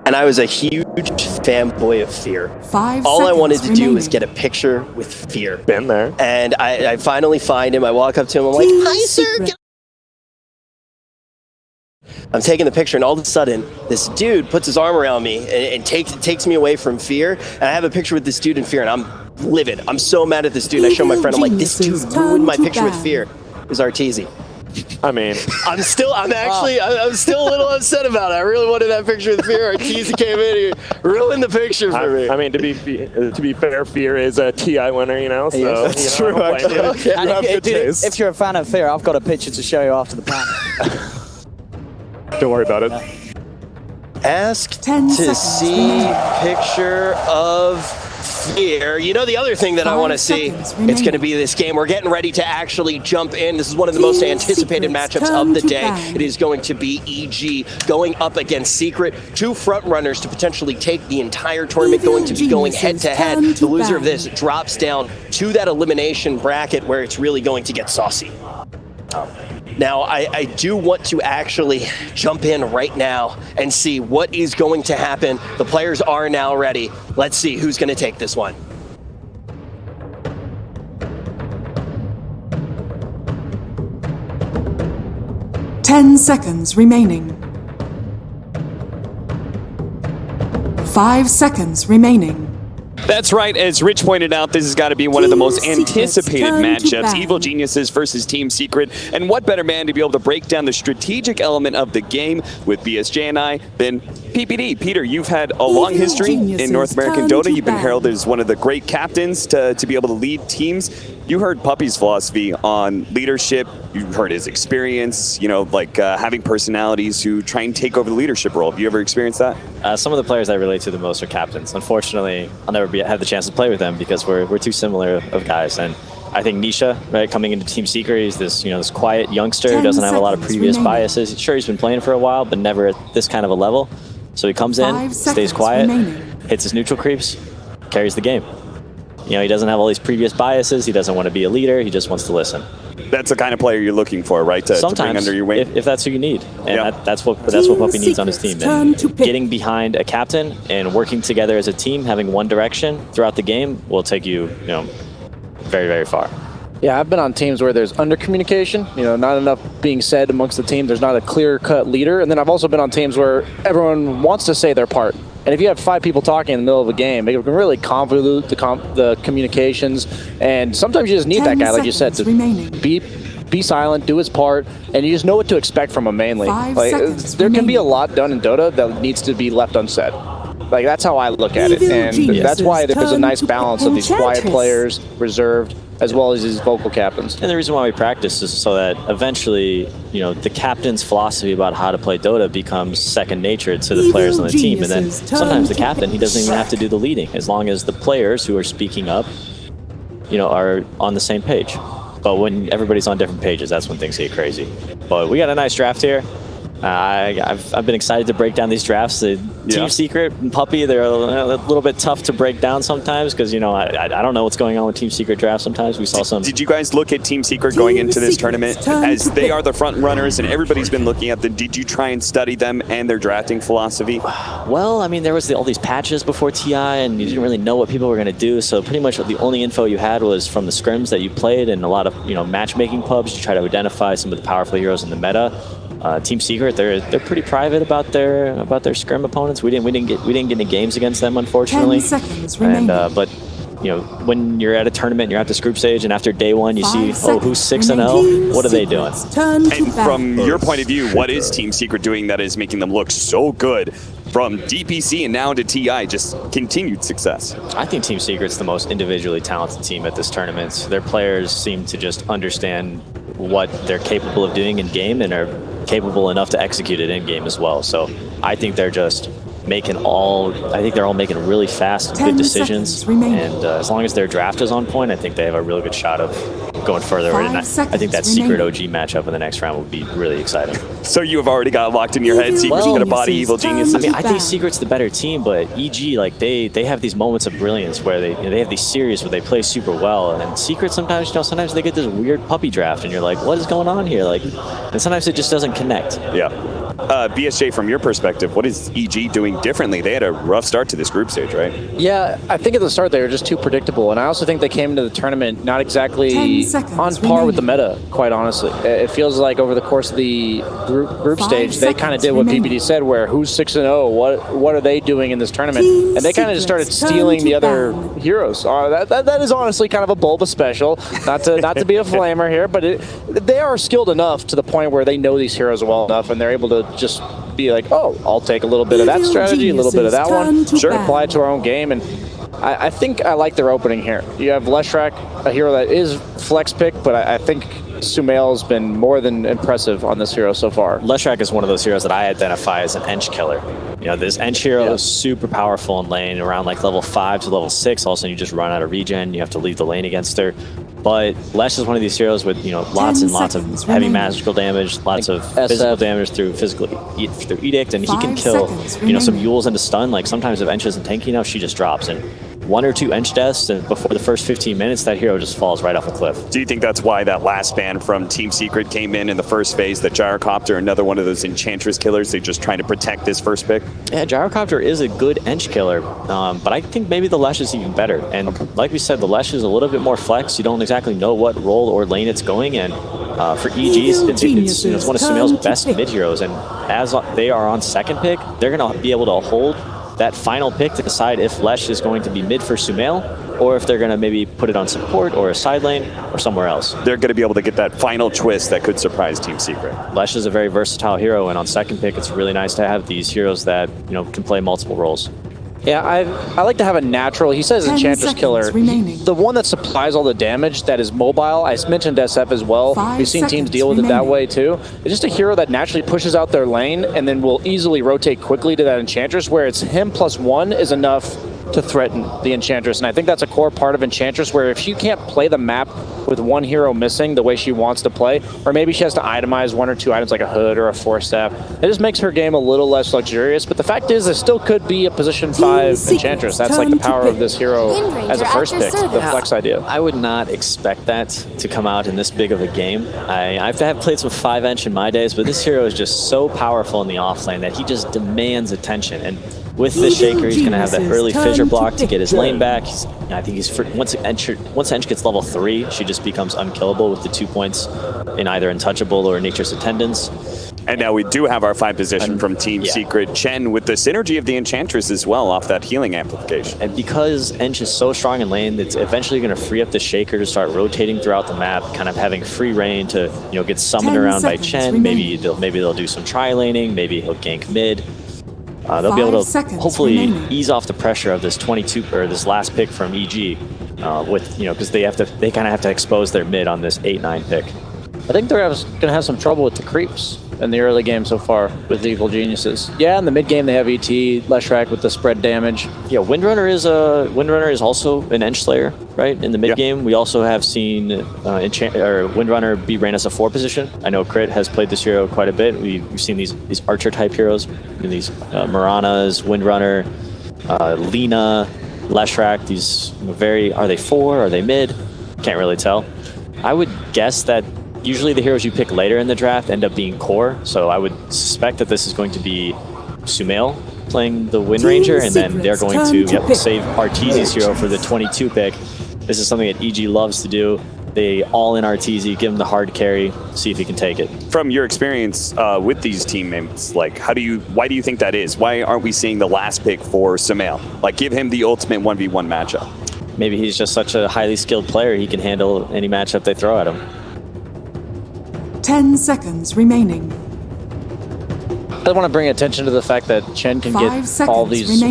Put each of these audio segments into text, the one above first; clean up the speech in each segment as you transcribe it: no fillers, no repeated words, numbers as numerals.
And I was a huge fanboy of Fear. All I wanted to do was get a picture with Fear. Been there. And I finally find him. I walk up to him. I'm like, "Hi, sir." I'm taking the picture, and all of a sudden, this dude puts his arm around me and takes me away from Fear. And I have a picture with this dude in Fear, and I'm livid. I'm so mad at this dude. And I show my friend. I'm like, "This dude ruined my picture with Fear." It was Arteezy. I mean, I'm still a little upset about it. I really wanted that picture with Fear. Arteezy came in and ruined the picture for me. I mean, to be fair, Fear is a TI winner, you know. So yeah, that's true. Okay. If you're a fan of Fear, I've got a picture to show you after the panel. Don't worry about it. Asked to see picture of fear. You know, the other thing that I want to see, it's going to be this game. We're getting ready to actually jump in. This is one of the most anticipated matchups of the day. It is going to be EG going up against Secret, two front runners to potentially take the entire tournament, going to be going head to head. The loser of this drops down to that elimination bracket where it's really going to get saucy. Now, I do want to actually jump in right now and see what is going to happen. The players are now ready. Let's see who's going to take this one. Ten seconds remaining. 5 seconds remaining. That's right, as Rich pointed out, this has got to be one of the most anticipated matchups, Evil Geniuses versus Team Secret, and what better man to be able to break down the strategic element of the game with BSJ and I than PPD. Peter, you've had a long history in North American Dota. You've been heralded as one of the great captains to be able to lead teams. You heard Puppy's philosophy on leadership. You heard his experience, you know, like having personalities who try and take over the leadership role. Have you ever experienced that? Some of the players I relate to the most are captains. Unfortunately, I'll never have the chance to play with them because we're too similar of guys. And I think Nisha, right, coming into Team Secret, he's this, you know, this quiet youngster who doesn't have a lot of previous biases. Sure, he's been playing for a while, but never at this kind of a level. So he comes in, stays quiet, hits his neutral creeps, carries the game. You know, he doesn't have all these previous biases. He doesn't want to be a leader. He just wants to listen. That's the kind of player you're looking for, right? To bring under your wing. If that's who you need, and that's what Puppy needs on his team. And getting behind a captain and working together as a team, having one direction throughout the game, will take you, you know, very, very far. Yeah, I've been on teams where there's under-communication, you know, not enough being said amongst the team. There's not a clear-cut leader. And then I've also been on teams where everyone wants to say their part. And if you have 5 people talking in the middle of a game, it can really convolute the communications. And sometimes you just need that guy, like you said, to be silent, do his part, and you just know what to expect from him mainly. Like, there can be a lot done in Dota that needs to be left unsaid. Like, that's how I look at it. And that's why there's a nice balance of these quiet players, reserved, as well as these vocal captains. And the reason why we practice is so that eventually, you know, the captain's philosophy about how to play Dota becomes second nature to the players on the team. And then sometimes the captain, he doesn't even have to do the leading, as long as the players who are speaking up, you know, are on the same page. But when everybody's on different pages, that's when things get crazy. But we got a nice draft here. I've been excited to break down these drafts. Team Secret and Puppy, they're a little bit tough to break down sometimes because, you know, I don't know what's going on with Team Secret drafts sometimes. We saw some. Did you guys look at Team Secret going into this tournament as they are the front runners and everybody's been looking at them? Did you try and study them and their drafting philosophy? Well, I mean, there was all these patches before TI and you didn't really know what people were going to do. So pretty much the only info you had was from the scrims that you played and a lot of, you know, matchmaking pubs to try to identify some of the powerful heroes in the meta. Team Secret, they're pretty private about their scrim opponents. We didn't get any games against them, unfortunately. 10 seconds remaining. But you know, when you're at a tournament, you're at this group stage, and after day one, you see, oh, who's 6-0? What are they doing? And from your point of view, what is Team Secret doing that is making them look so good? From DPC and now to TI, just continued success. I think Team Secret's the most individually talented team at this tournament. Their players seem to just understand what they're capable of doing in game and are capable enough to execute it in game as well. So I think they're just they're all making really fast, good decisions. And as long as their draft is on point, I think they have a real good shot of going further. And I think that Secret OG matchup in the next round would be really exciting. So you have already got locked in your head, Secret's going to body Evil Geniuses. I mean, I think Secret's the better team, but EG, like, they have these moments of brilliance where they have these series where they play super well. And Secret sometimes, you know, sometimes they get this weird puppy draft, and you're like, what is going on here? Like, and sometimes it just doesn't connect. Yeah. BSJ, from your perspective, what is EG doing differently? They had a rough start to this group stage, right? Yeah, I think at the start they were just too predictable, and I also think they came into the tournament not exactly on par with the meta, quite honestly. It feels like over the course of the group stage, they kind of did what PPD said, where who's 6-0, what are they doing in this tournament? And they kind of just started stealing the other heroes. That is honestly kind of a Bulba special, not to be a flamer here, but they are skilled enough to the point where they know these heroes well enough, and they're able to just be like, oh, I'll take a little bit of that strategy, a little bit of that one, sure, apply it to our own game. And I think I like their opening here. You have Leshrac, a hero that is flex pick, but I think Sumail's been more than impressive on this hero so far. Leshrac is one of those heroes that I identify as an Ench killer. You know, this Ench hero is super powerful in lane, around like level 5 to level 6. All of a sudden you just run out of regen, you have to leave the lane against her. But Lesh is one of these heroes with, you know, lots and lots of heavy magical damage, lots of physical damage through through Edict, and he can kill, you know, some Yules into stun. Like sometimes if Ench isn't tanky enough, she just drops. And 1 or 2 Ench deaths, and before the first 15 minutes, that hero just falls right off a cliff. Do you think that's why that last ban from Team Secret came in the first phase, the Gyrocopter, another one of those Enchantress killers? They're just trying to protect this first pick? Yeah, Gyrocopter is a good Ench killer, but I think maybe the Lesh is even better. And like we said, the Lesh is a little bit more flex. You don't exactly know what role or lane it's going in. For EGs, it's one of Sumail's best mid heroes, and as they are on second pick, they're going to be able to hold that final pick to decide if Lesh is going to be mid for Sumail, or if they're going to maybe put it on support or a side lane or somewhere else. They're going to be able to get that final twist that could surprise Team Secret. Lesh is a very versatile hero, and on second pick, it's really nice to have these heroes that, you know, can play multiple roles. Yeah, I like to have a natural, he says Enchantress killer. The one that supplies all the damage, that is mobile. I mentioned SF as well. We've seen teams deal with it that way too. It's just a hero that naturally pushes out their lane and then will easily rotate quickly to that Enchantress, where it's him +1 is enough to threaten the Enchantress. And I think that's a core part of Enchantress, where if she can't play the map with one hero missing the way she wants to play, or maybe she has to itemize 1 or 2 items like a hood or a force staff, it just makes her game a little less luxurious. But the fact is, there still could be a position 5 Enchantress. That's like the power of this hero as a first pick, the flex idea. I would not expect that to come out in this big of a game. I've played some 5 Ench in my days, but this hero is just so powerful in the offlane that he just demands attention. And with the Shaker, he's going to have that early fissure block to get his lane back. I think once Ench gets level 3, she just becomes unkillable with the 2 points in either Untouchable or Nature's Attendance. And now we do have our 5 position from Team Secret. Chen with the synergy of the Enchantress as well off that healing amplification. And because Ench is so strong in lane, it's eventually going to free up the Shaker to start rotating throughout the map, kind of having free reign to, you know, get summoned around by Chen. Maybe they'll do some tri-laning. Maybe he'll gank mid. They'll be able to hopefully ease off the pressure of this 22 or this last pick from EG, with, you know, because they kind of have to expose their mid on this 8-9 pick. I think they're going to have some trouble with the creeps in the early game so far with the Evil Geniuses. Yeah, in the mid game they have ET, Leshrac with the spread damage. Yeah, Windrunner is also an Ench Slayer, right? In the mid game, we also have seen Windrunner be ran as a 4 position. I know Crit has played this hero quite a bit. We've seen these archer type heroes, these Maranas, Windrunner, Lina, Leshrac. These are they 4? Are they mid? Can't really tell. I would guess that usually the heroes you pick later in the draft end up being core, so I would suspect that this is going to be Sumail playing the Wind Ranger, and then they're going to save Arteezy's hero for the 22 pick. This is something that EG loves to do. They all in Arteezy, give him the hard carry, see if he can take it. From your experience with these teammates, like why do you think that is? Why aren't we seeing the last pick for Sumail? Like, give him the ultimate 1v1 matchup. Maybe he's just such a highly skilled player, he can handle any matchup they throw at him. 10 seconds remaining. I want to bring attention to the fact that Chen can get all these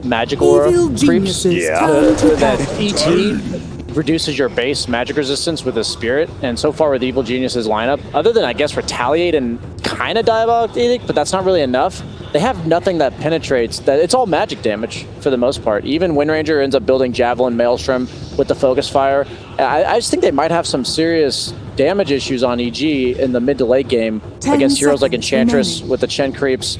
magic aura creeps. That ET reduces your base magic resistance with a spirit, and so far with Evil Genius's lineup, other than I guess Retaliate and kind of Diabolic Edict, but that's not really enough. They have nothing that penetrates. It's all magic damage for the most part. Even Wind Ranger ends up building Javelin Maelstrom with the Focus Fire. I just think they might have some serious damage issues on EG in the mid to late game against heroes like Enchantress with the Chen creeps.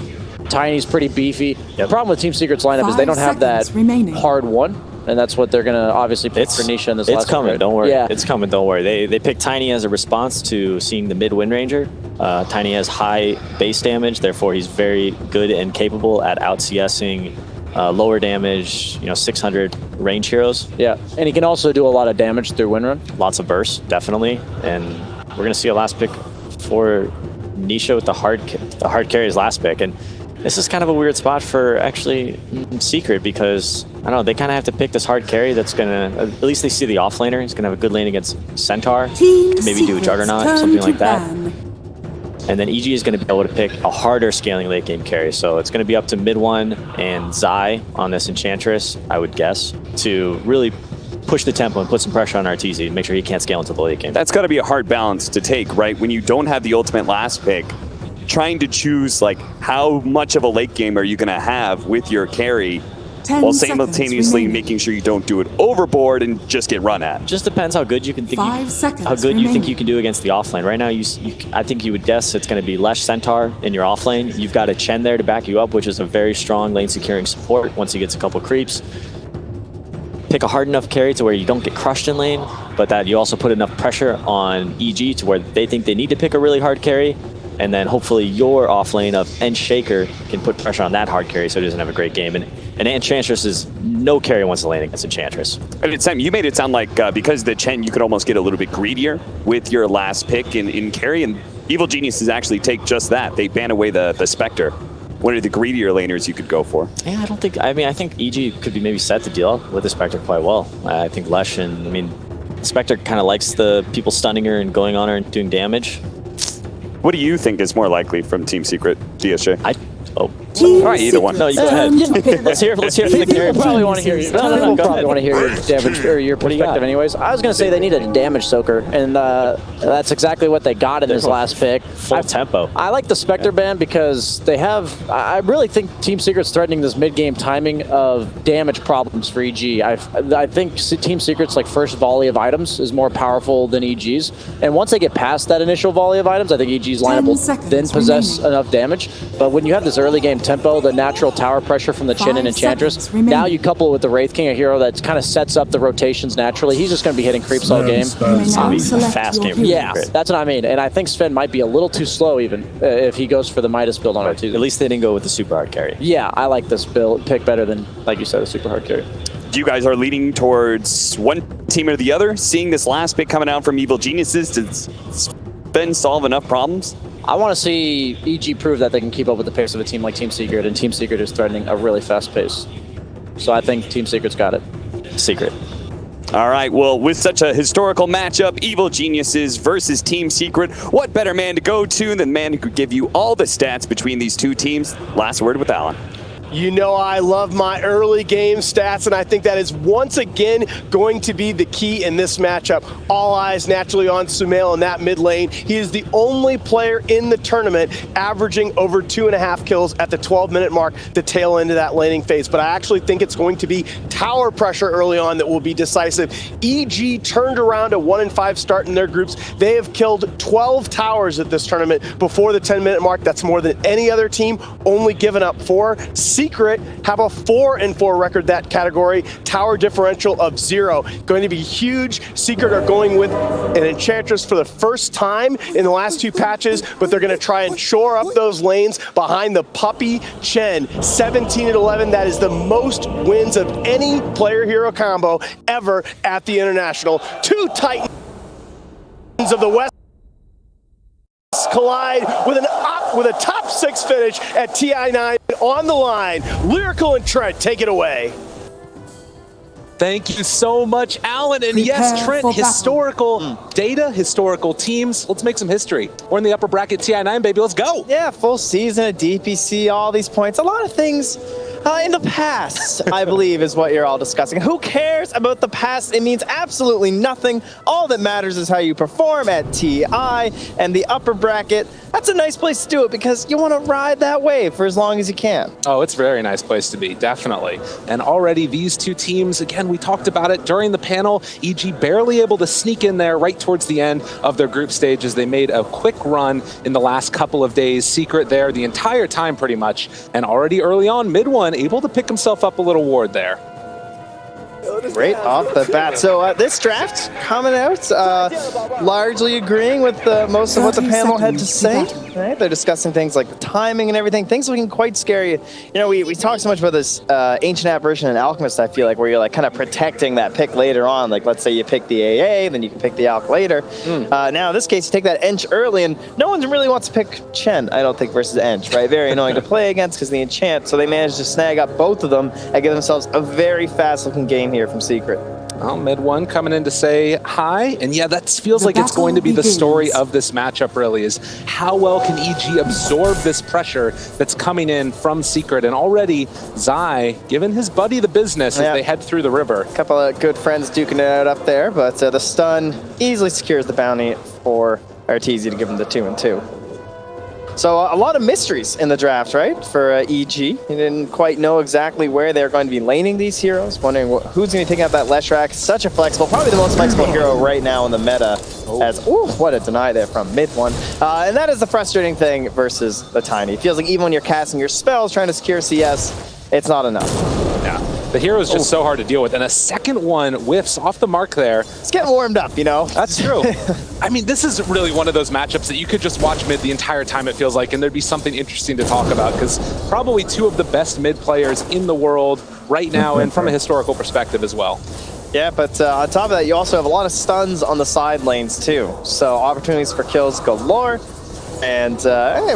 Tiny's pretty beefy. The problem with Team Secret's lineup is they don't have that hard one, and that's what they're going to obviously pick for Nisha in this last It's coming, upgrade. don't worry. Yeah. It's coming, don't worry. They picked Tiny as a response to seeing the mid Wind Ranger. Tiny has high base damage, therefore he's very good and capable at out-CSing lower damage, 600 range heroes. Yeah, and he can also do a lot of damage through Windrun. Lots of bursts, definitely. And we're going to see a last pick for Nisha with the hard carry as last pick. And this is kind of a weird spot for actually Secret, because I don't know, they kind of have to pick this hard carry that's going to, at least they see the offlaner. He's going to have a good lane against Centaur, maybe do a Juggernaut, something like that. And then EG is going to be able to pick a harder scaling late game carry. So it's going to be up to mid one and Zai on this Enchantress, I would guess, to really push the tempo and put some pressure on RTZ and make sure he can't scale into the late game. That's got to be a hard balance to take, right? When you don't have the ultimate last pick, trying to choose like how much of a late game are you going to have with your carry, 10 while seconds simultaneously remaining. making sure you don't do it overboard and just get run at. Just depends how good you can think. 5 seconds How good you think remaining. you can do against the offlane. Right now, I think you would guess it's going to be Lesh Centaur in your offlane. You've got a Chen there to back you up, which is a very strong lane securing support once he gets a couple creeps. Pick a hard enough carry to where you don't get crushed in lane, but that you also put enough pressure on EG to where they think they need to pick a really hard carry, and then hopefully your offlane of Shaker can put pressure on that hard carry so he doesn't have a great game. And Enchantress is no carry wants to lane against Enchantress. And Sam, you made it sound like because the Chen, you could almost get a little bit greedier with your last pick in carry, and Evil Geniuses actually take just that. They ban away the Spectre. What are the greedier laners you could go for? Yeah, I think EG could be maybe set to deal with the Spectre quite well. I think Lesh Spectre kind of likes the people stunning her and going on her and doing damage. What do you think is more likely from Team Secret, DSJ? All Team right, either one. No, you go ahead. Let's hear from the carry. Probably want to hear you. No, People go probably ahead. want to hear your damage or your What do you got? perspective, anyways. I was going to say they needed a damage soaker, and that's exactly what they got in this last pick. Full tempo. I like the Spectre ban because they have. I really think Team Secret's threatening this mid-game timing of damage problems for EG. I think Team Secret's like first volley of items is more powerful than EG's, and once they get past that initial volley of items, I think EG's lineup will then possess enough damage. But when you have this early game tempo, the natural tower pressure from the Chin and 5 Enchantress, seconds remaining. now you couple it with the Wraith King, a hero that kind of sets up the rotations naturally. He's just going to be hitting creeps all game. You may now It's a select fast your game. hero. Yeah, that's what I mean. And I think Sven might be a little too slow even if he goes for the Midas build on R2. At least they didn't go with the super hard carry. Yeah, I like this build pick better than, like you said, a super hard carry. You guys are leaning towards one team or the other, seeing this last pick coming out from Evil Geniuses. Does Sven solve enough problems? I want to see EG prove that they can keep up with the pace of a team like Team Secret, and Team Secret is threatening a really fast pace. So I think Team Secret's got it. Secret. All right, well, with such a historical matchup, Evil Geniuses versus Team Secret, what better man to go to than the man who could give you all the stats between these two teams? Last word with Alan. You know I love my early game stats, and I think that is once again going to be the key in this matchup. All eyes naturally on Sumail in that mid lane. He is the only player in the tournament averaging over 2.5 kills at the 12-minute mark, the tail end of that laning phase. But I actually think it's going to be tower pressure early on that will be decisive. EG turned around a 1-5 start in their groups. They have killed 12 towers at this tournament before the 10-minute mark. That's more than any other team, only given up 4. Secret have a 4-4 record that category, tower differential of 0. Going to be huge. Secret are going with an Enchantress for the first time in the last 2 patches, but they're going to try and shore up those lanes behind the puppy Chen. 17-11, that is the most wins of any player hero combo ever at the International. 2 Titans of the West collide with a top 6 finish at TI9 on the line. Lyrical and Trent, take it away. Thank you so much, Alan. And yes, Prepare Trent, for battle. historical data, historical teams. Let's make some history. We're in the upper bracket TI9, baby. Let's go. Yeah, full season of DPC, all these points, a lot of things in the past, I believe, is what you're all discussing. Who cares about the past? It means absolutely nothing. All that matters is how you perform at TI and the upper bracket. That's a nice place to do it because you want to ride that wave for as long as you can. Oh, it's a very nice place to be, definitely. And already these two teams, again, we talked about it during the panel. EG barely able to sneak in there right towards the end of their group stage as they made a quick run in the last couple of days. Secret there the entire time pretty much. And already early on, mid one, able to pick himself up a little ward there. Right off the bat. So this draft coming out, largely agreeing with most of what the 30 panel had to seconds say. to battle. Right? They're discussing things like the timing and everything, things looking quite scary. You know, we talk so much about this Ancient Apparition and Alchemist, I feel like, where you're like kind of protecting that pick later on. Like, let's say you pick the AA, then you can pick the Alch later. Now, in this case, you take that Ench early, and no one really wants to pick Chen, I don't think, versus Ench, right? Very annoying to play against because the enchant, so they managed to snag up both of them and give themselves a very fast-looking game here from Secret. Well, mid one coming in to say hi, and yeah, that feels like it's going to be the story of this matchup. Really, is how well can EG absorb this pressure that's coming in from Secret, and already Zai giving his buddy the business as they head through the river. A couple of good friends duking it out up there, but the stun easily secures the bounty for Arteezy to give him the 2-2. So a lot of mysteries in the draft, right, for EG. You didn't quite know exactly where they're going to be laning these heroes, wondering who's going to be picking up that Leshrac. Such a flexible, probably the most flexible hero right now in the meta. As, ooh, what a deny there from mid one. And that is the frustrating thing versus the Tiny. It feels like even when you're casting your spells, trying to secure CS, it's not enough. Yeah, the hero is just so hard to deal with, and a second one whiffs off the mark there. It's getting warmed up, you know? That's true. I mean, this is really one of those matchups that you could just watch mid the entire time, it feels like, and there'd be something interesting to talk about, because probably two of the best mid players in the world right now, and from a historical perspective as well. Yeah, but on top of that, you also have a lot of stuns on the side lanes too. So opportunities for kills galore. And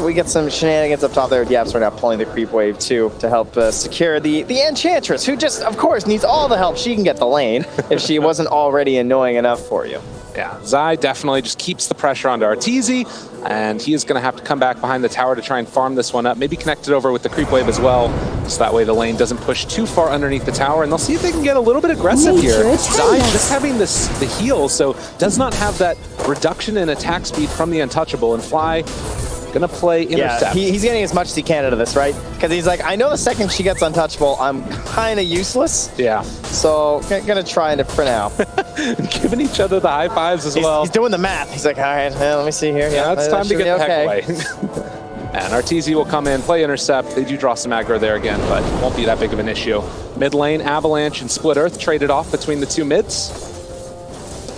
we get some shenanigans up top there with Yaps right now pulling the creep wave too to help secure the Enchantress, who just, of course, needs all the help she can get the lane if she wasn't already annoying enough for you. Yeah, Zai definitely just keeps the pressure onto Arteezy, and he is going to have to come back behind the tower to try and farm this one up. Maybe connect it over with the creep wave as well, so that way the lane doesn't push too far underneath the tower, and they'll see if they can get a little bit aggressive here. Zai just having the heal, so does not have that reduction in attack speed from the untouchable, and Fly gonna play intercept. Yeah, he's getting as much as he can out of this, right? Because he's like, I know the second she gets untouchable, I'm kind of useless. Yeah. So gonna try it for now. Giving each other the high fives as well. He's doing the math. He's like, all right, let me see here. Yeah, it's time to get the heck away. Okay. And Arteezy will come in, play intercept. They do draw some aggro there again, but won't be that big of an issue. Mid lane, Avalanche and Split Earth traded off between the two mids.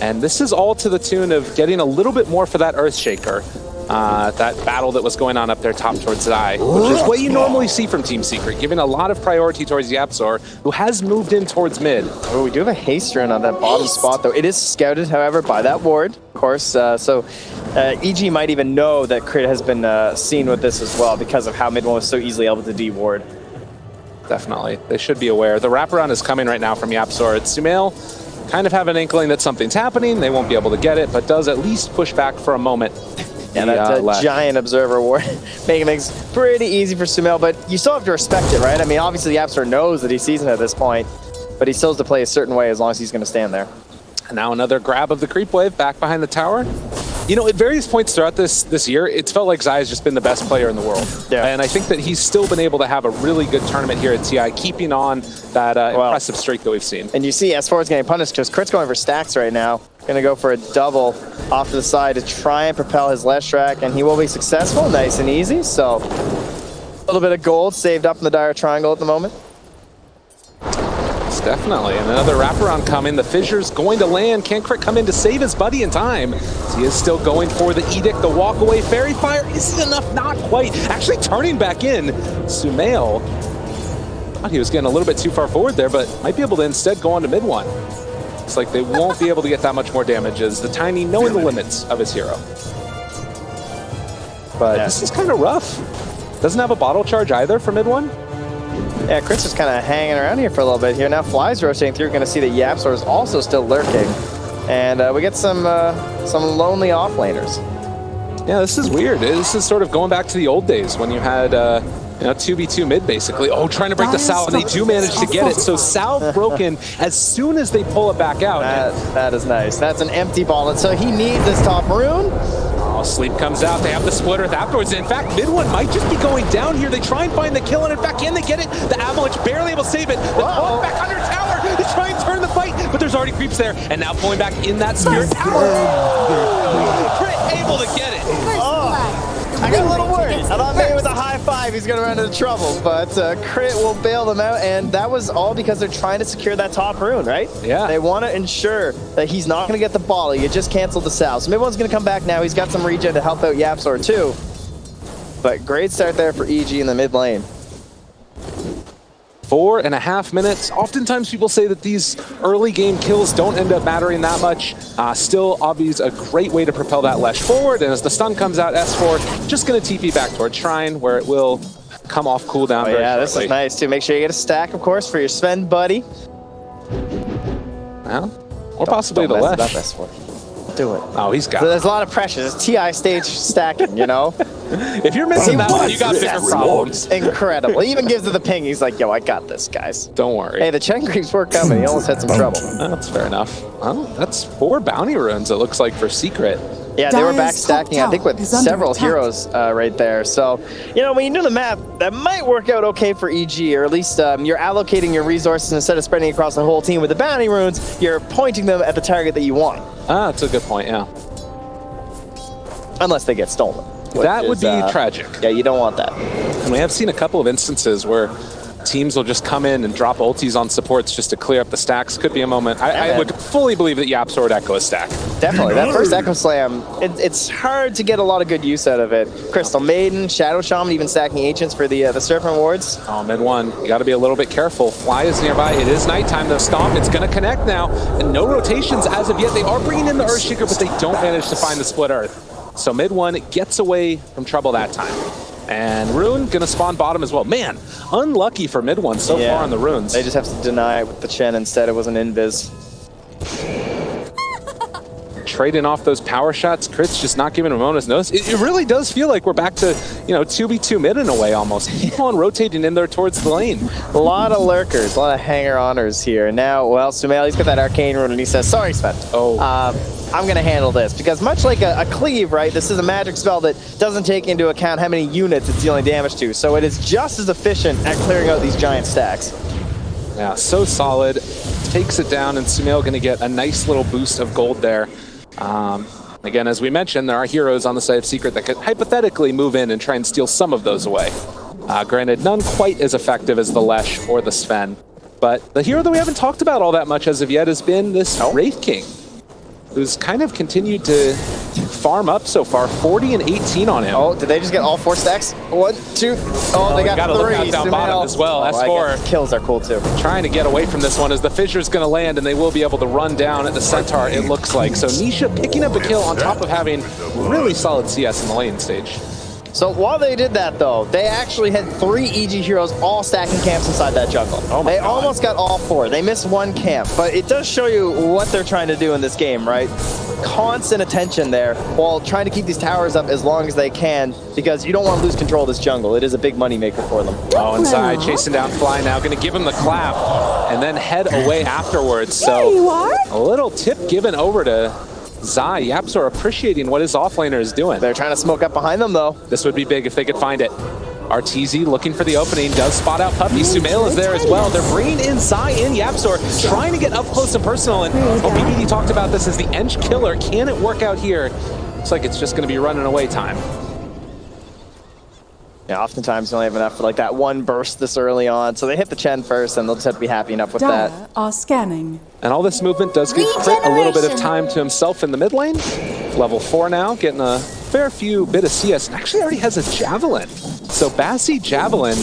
And this is all to the tune of getting a little bit more for that Earthshaker. That battle that was going on up there top towards Zai, which is what you normally see from Team Secret, giving a lot of priority towards Yapzor, who has moved in towards mid. Oh, we do have a haste run on that bottom spot, though. It is scouted, however, by that ward, of course. So EG might even know that Crit has been seen with this as well because of how mid one was so easily able to de-ward. Definitely. They should be aware. The wraparound is coming right now from Yapzor. It's Sumail kind of have an inkling that something's happening. They won't be able to get it, but does at least push back for a moment. Yeah, that's a giant observer ward, making things pretty easy for Sumail, but you still have to respect it, right? I mean, obviously the Yapzor knows that he's seasoned at this point, but he still has to play a certain way as long as he's going to stand there. And now another grab of the creep wave back behind the tower. You know, at various points throughout this year, it's felt like Zai has just been the best player in the world. Yeah. And I think that he's still been able to have a really good tournament here at TI, keeping on that impressive streak that we've seen. And you see S4 is getting punished because Crit's going for stacks right now. Going to go for a double off to the side to try and propel his Leshrac, and he will be successful, nice and easy. So a little bit of gold saved up in the dire triangle at the moment. Definitely, and another wraparound coming. The fissure's going to land. Can Crit come in to save his buddy in time? He is still going for the edict, the walk away fairy fire. Is it enough? Not quite. Actually turning back in. Sumail thought he was getting a little bit too far forward there, but might be able to instead go on to mid one. It's like they won't be able to get that much more damage as the Tiny knowing the limits of his hero. But this is kind of rough. Doesn't have a bottle charge either for mid one. Yeah, Crit's just kind of hanging around here for a little bit here. Now Fly's rotating through. We're going to see that Yapzor is also still lurking. And we get some lonely offlaners. Yeah, this is weird. This is sort of going back to the old days when you had 2v2 mid, basically. Oh, trying to break the salve, and they do manage to get it. So salve broken as soon as they pull it back out. That is nice. That's an empty ball, and so he needs this top rune. Oh, Sleep comes out. They have the Split Earth afterwards. In fact, mid one might just be going down here. They try and find the kill, and in fact, can they get it? The Avalanche barely able to save it. They pull it back under tower. They try and turn the fight, but there's already creeps there, and now pulling back in that Spirit Tower. Crit able to get it. I got a little worried. I thought maybe with a high five he's going to run into trouble, but Crit will bail them out, and that was all because they're trying to secure that top rune, right? Yeah. They want to ensure that he's not going to get the ball. He just canceled the salve. So mid-one's going to come back now. He's got some regen to help out Yapzor too. But great start there for EG in the mid lane. 4.5 minutes. Oftentimes people say that these early game kills don't end up mattering that much. Still, obvious a great way to propel that Lesh forward, and as the stun comes out, S4 just going to TP back towards Shrine, where it will come off cooldown very shortly. This is nice too. Make sure you get a stack, of course, for your Sven buddy. Well, or possibly the Don't mess Lesh. it up, S4. Do it. Oh, he's got So it. there's a lot of pressure. There's TI stage stacking, you know? If you're missing that one, you got bigger problems. Incredible. He even gives it the ping. He's like, yo, I got this, guys. Don't worry. Hey, the Chen creeps were coming. He almost had some trouble. That's fair enough. Well, that's 4 bounty runes, it looks like, for Secret. Yeah, they were back Dire's stacking, top I think, with tower is under several attack. heroes right there. So, you know, when you do the map, that might work out okay for EG, or at least you're allocating your resources instead of spreading across the whole team with the bounty runes, you're pointing them at the target that you want. Ah, that's a good point, yeah. Unless they get stolen. That would be tragic. Yeah, you don't want that. And we have seen a couple of instances where teams will just come in and drop ultis on supports just to clear up the stacks. Could be a moment. I would fully believe that YapzOr would echo a stack. Definitely. That first Echo Slam, it's hard to get a lot of good use out of it. Crystal Maiden, Shadow Shaman, even stacking Ancients for the Serpent Wards. Oh, mid one. You got to be a little bit careful. Fly is nearby. It is nighttime. The Stomp, it's going to connect now. And no rotations as of yet. They are bringing in the Earthshaker, but they don't manage to find the Split Earth. So mid one gets away from trouble that time. And Rune gonna spawn bottom as well. Man, unlucky for mid one so far on the runes. They just have to deny it with the Chen instead. It was an invis. Trading off those power shots, Crit's just not giving Ramona's notice. It really does feel like we're back to, 2v2 mid in a way almost. Keep on rotating in there towards the lane. A lot of lurkers, a lot of hanger-oners here. Now, well, Sumail, he's got that arcane rune and he says, sorry, Sven. I'm going to handle this. Because much like a cleave, right, this is a magic spell that doesn't take into account how many units it's dealing damage to. So it is just as efficient at clearing out these giant stacks. Yeah, so solid. Takes it down, and Sumail going to get a nice little boost of gold there. Again, as we mentioned, there are heroes on the side of Secret that could hypothetically move in and try and steal some of those away. Granted, none quite as effective as the Lesh or the Sven. But the hero that we haven't talked about all that much as of yet has been this Wraith King, who's kind of continued to farm up so far. 40 and 18 on him. Oh, did they just get all 4 stacks? 1, 2. Oh, they got 3. Look out down bottom as well. S4 kills are cool too. trying to get away from this one as the fissure's going to land, and they will be able to run down at the Centaur, it looks like. So Nisha picking up a kill on top of having really solid CS in the lane stage. So while they did that, though, they actually had 3 EG heroes all stacking camps inside that jungle. They almost got all 4. They missed 1 camp, but it does show you what they're trying to do in this game, right? Constant attention there while trying to keep these towers up as long as they can, because you don't want to lose control of this jungle. It is a big moneymaker for them. Oh, inside, chasing down Fly now, going to give him the clap and then head away afterwards. So a little tip given over to Zai. YapzOr appreciating what his offlaner is doing. They're trying to smoke up behind them, though. This would be big if they could find it. RTZ looking for the opening, does spot out Puppy. Sumail is there as well. They're bringing in Zai and YapzOr, trying to get up close and personal. And BBD talked about this as the Ench killer. Can it work out here? Looks like it's just going to be running away time. Yeah, oftentimes you only have enough for like that 1 burst this early on. So they hit the Chen first, and they'll just have to be happy enough with Dire that. are scanning. And all this movement does give Crit a little bit of time to himself in the mid lane. Level 4 now, getting a fair few bit of CS. Actually already has a Javelin. So Bassi Javelin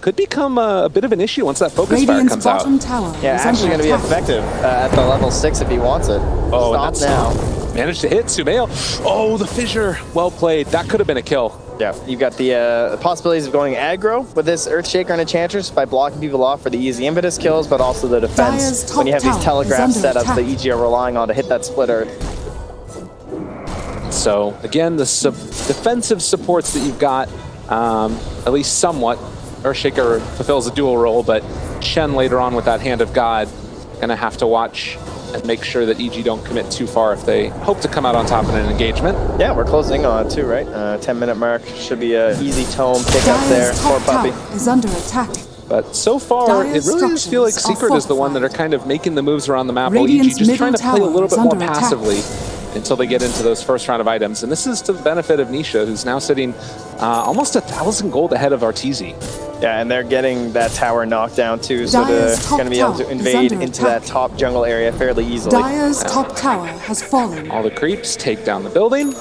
could become a bit of an issue once that Focus Fire comes out. Tower Yeah, actually going to be effective at the level 6 if he wants it. Oh, Stop and that's now. Managed to hit Sumail. Oh, the fissure. Well played. That could have been a kill. Yeah, you've got the possibilities of going aggro with this Earthshaker and Enchantress by blocking people off for the easy impetus kills, but also the defense Dire's when you have these top telegraph tower is under setups that attack. EG are relying on to hit that split Earth. So again, the defensive supports that you've got, at least somewhat. Earthshaker fulfills a dual role, but Chen later on with that Hand of God, gonna have to watch and make sure that EG don't commit too far if they hope to come out on top in an engagement. Yeah, we're closing on it too, right? 10-minute mark. Should be an easy tome pick up there Dire's for top Puppy. tower is under attack. But so far, Dire's it really does feel like structures are Secret is the one that are fortified. kind of making the moves around the map, while EG Radiant's just trying to middle play a little tower bit is more under attack. passively until they get into those first round of items. And this is to the benefit of Nisha, who's now sitting almost 1,000 gold ahead of Arteezy. Yeah, and they're getting that tower knocked down too, so Dire's they're top going to be able to tower is invade under into that attack. top jungle area fairly easily. Dire's top tower has fallen. All the creeps take down the building.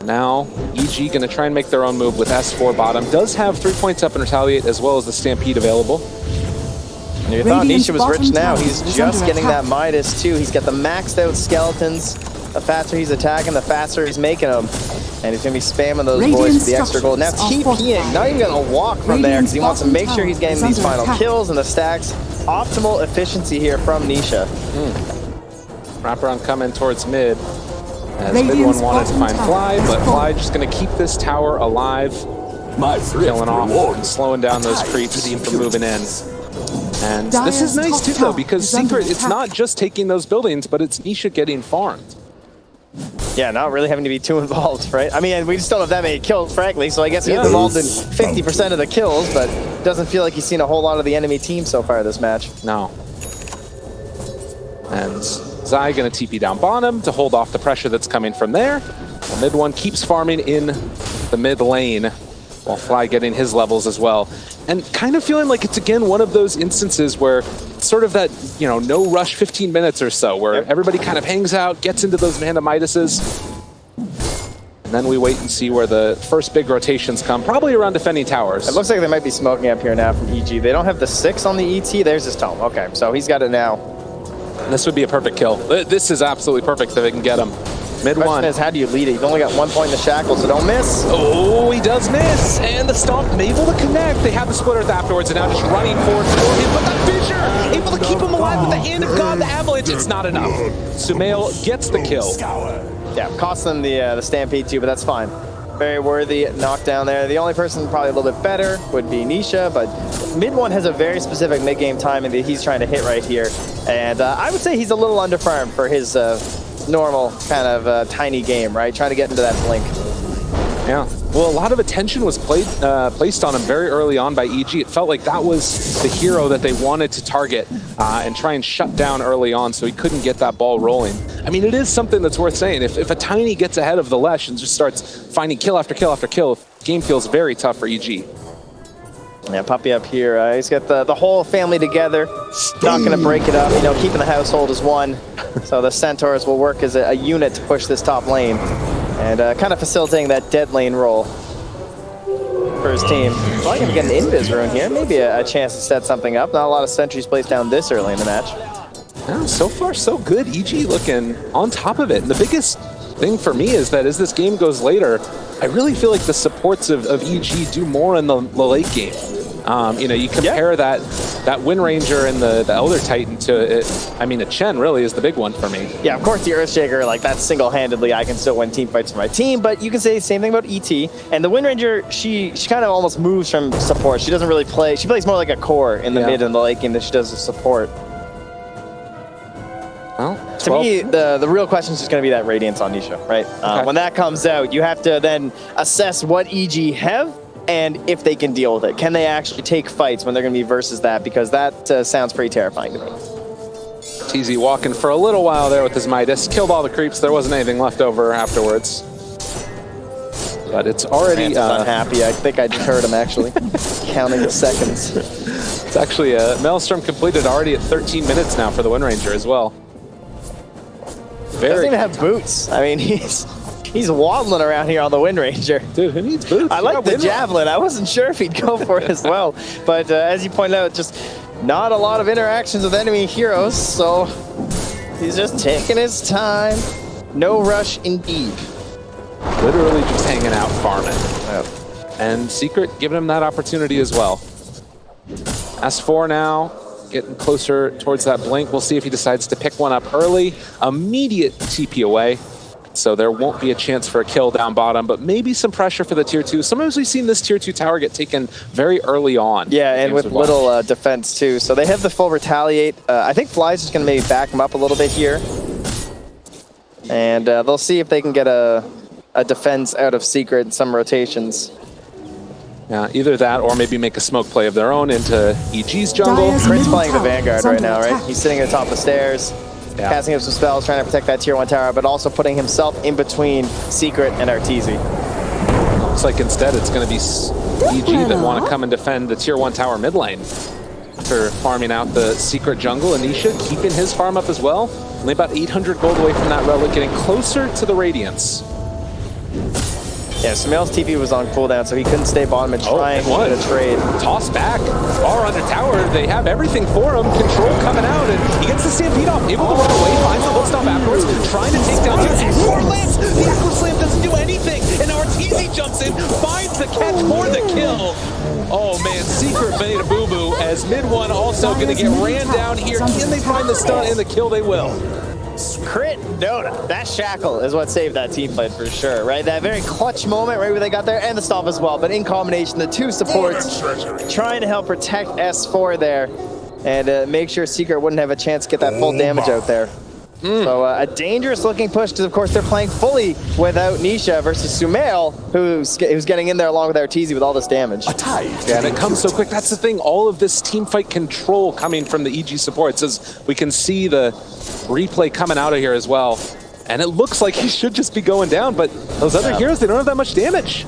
Now, EG going to try and make their own move with S4 bottom. Does have 3 points up and retaliate as well as the Stampede available. And you thought Radiant's Nisha was rich bottom now. tower He's is just under getting attack. that Midas too. He's got the maxed out skeletons. The faster he's attacking, the faster he's making them. And he's going to be spamming those boys Radiant for the extra gold. Now structures are TPing, fortified. not even going to walk from there because he wants to Radiant's make sure he's bottom getting tower these is under final attack. kills and the stacks. Optimal efficiency here from Nisha. Wraparound coming towards mid. As mid one wanted to find Fly, but Fly just going to keep this tower alive. Killing off and slowing down those creeps, keep from moving in. And this is nice too, though, because Secret, it's not just taking those buildings, but it's Nisha getting farmed. Yeah, not really having to be too involved, right? I mean, we just don't have that many kills, frankly, so I guess he's involved in 50% of the kills, but doesn't feel like he's seen a whole lot of the enemy team so far this match. No. And Zai going to TP down bottom to hold off the pressure that's coming from there. The mid one keeps farming in the mid lane, while Fly getting his levels as well. And kind of feeling like it's, again, one of those instances where it's sort of that, you know, no rush 15 minutes or so, where everybody kind of hangs out, gets into those Mana Midases. And then we wait and see where the first big rotations come, probably around defending towers. It looks like they might be smoking up here now from EG. They don't have the 6 on the ET. There's his tome. Okay, so he's got it now. And this would be a perfect kill. This is absolutely perfect if they can get him. Mid one. Question is, how do you lead it? You've only got 1 point in the shackle, so don't miss. Oh, he does miss. And the stomp able to connect. They have the splitters afterwards, and now just running forward for him. But that fissure, able to keep him alive with the hand of God, the avalanche. It's not enough. Sumail gets the kill. Yeah, cost them the Stampede too, but that's fine. Very worthy knockdown there. The only person probably a little bit better would be Nisha, but mid one has a very specific mid-game timing that he's trying to hit right here. And I would say he's a little underfarmed for his normal kind of tiny game, right? Trying to get into that blink. Yeah. Well, a lot of attention was placed on him very early on by EG. It felt like that was the hero that they wanted to target and try and shut down early on, so he couldn't get that ball rolling. I mean, it is something that's worth saying. If a Tiny gets ahead of the Lesh and just starts finding kill after kill after kill, the game feels very tough for EG. Yeah, Puppy up here. He's got the whole family together. Not going to break it up. You know, keeping the household as one. So the Centaurs will work as a unit to push this top lane. And kind of facilitating that dead lane role for his team. Probably going to get an invis rune here. Maybe a chance to set something up. Not a lot of sentries placed down this early in the match. Yeah, so far, so good. EG looking on top of it. And the biggest thing for me is that as this game goes later, I really feel like the supports of EG do more in the late game. You know, you compare that Wind Ranger and the Elder Titan to, a Chen really is the big one for me. Yeah, of course the Earthshaker, like that's single-handedly, I can still win team fights for my team, but you can say the same thing about ET. And the Wind Ranger, she kind of almost moves from support. She doesn't really play, she plays more like a core in the mid and the late game than she does the support. Well, to me, the real question is just going to be that Radiance on Nisha, right? When that comes out, you have to then assess what EG have and if they can deal with it. Can they actually take fights when they're going to be versus that? Because that sounds pretty terrifying to me. TZ walking for a little while there with his Midas. Killed all the creeps. There wasn't anything left over afterwards. But it's already... unhappy. I think I just heard him, actually. Counting the seconds. It's actually Maelstrom completed already at 13 minutes now for the Wind Ranger as well. Doesn't even have boots. I mean, he's waddling around here on the Wind Ranger. Dude, who needs boots? I like the javelin. I wasn't sure if he'd go for it as well. But as you pointed out, just not a lot of interactions with enemy heroes, so he's just taking his time. No rush indeed. Literally just hanging out, farming. And Secret giving him that opportunity as well. S4 now, getting closer towards that blink. We'll see if he decides to pick one up early. Immediate TP away. So there won't be a chance for a kill down bottom, but maybe some pressure for the tier 2. Sometimes we've seen this tier 2 tower get taken very early on. Yeah, and with little defense too. So they have the full retaliate. I think Fly's just going to maybe back him up a little bit here. And they'll see if they can get a defense out of Secret in some rotations. Yeah, either that or maybe make a smoke play of their own into EG's jungle. Crit's playing the Vanguard right now, right? He's sitting at the top of the stairs. Casting up some spells, trying to protect that tier 1 tower, but also putting himself in between Secret and Arteezy. Looks like instead it's going to be EG that want to come and defend the tier 1 tower mid lane. After farming out the Secret jungle, Anisha keeping his farm up as well. Only about 800 gold away from that relic, getting closer to the Radiance. Yeah, Sumail's TP was on cooldown, so he couldn't stay bottom and try and get a trade. Toss back. Far under tower. They have everything for him. Control coming out, and he gets the Stampede off. Able to run away. Finds the hook stop afterwards. Trying to take down here. S4 lands. The Aqua Slam doesn't do anything. And Arteezy He jumps in, finds the catch for the kill. Oh man, Secret made a boo-boo as mid one also going to get ran down here. Can they find the stun and the kill? They will. Crit DOTA. That shackle is what saved that team fight for sure, right? That very clutch moment right where they got there, and the stop as well. But in combination, the two supports trying to help protect S4 there and make sure Secret wouldn't have a chance to get that full damage out there. So a dangerous looking push because, of course, they're playing fully without Nisha versus Sumail, who's getting in there along with Arteezy with all this damage. Yeah, and it comes so quick. That's the thing. All of this team fight control coming from the EG supports, as we can see the replay coming out of here as well. And it looks like he should just be going down, but those other heroes, they don't have that much damage.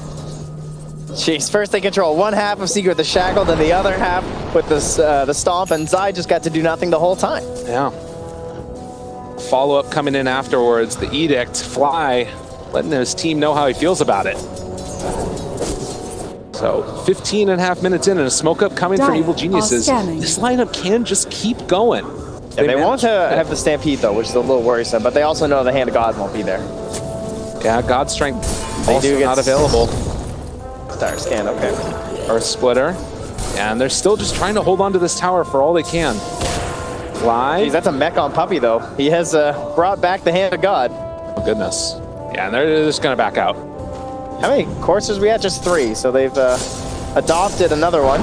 Jeez, first they control one half of Secret with the shackle, then the other half with the stomp, and Zai just got to do nothing the whole time. Yeah. Follow-up coming in afterwards. The Edict, Fly, letting his team know how he feels about it. So 15.5 minutes in and a smoke up coming from Evil Geniuses. This lineup can just keep going. Yeah, they want to have the Stampede though, which is a little worrisome, but they also know the Hand of God won't be there. Yeah, God Strength They also do get not available. Star Scan, okay. Earth Splitter. And they're still just trying to hold on to this tower for all they can. Fly. Jeez, that's a mech on Puppy though. He has brought back the Hand of God. Oh goodness. Yeah, and they're just gonna back out. How many coursers we had? Just 3, so they've adopted another one.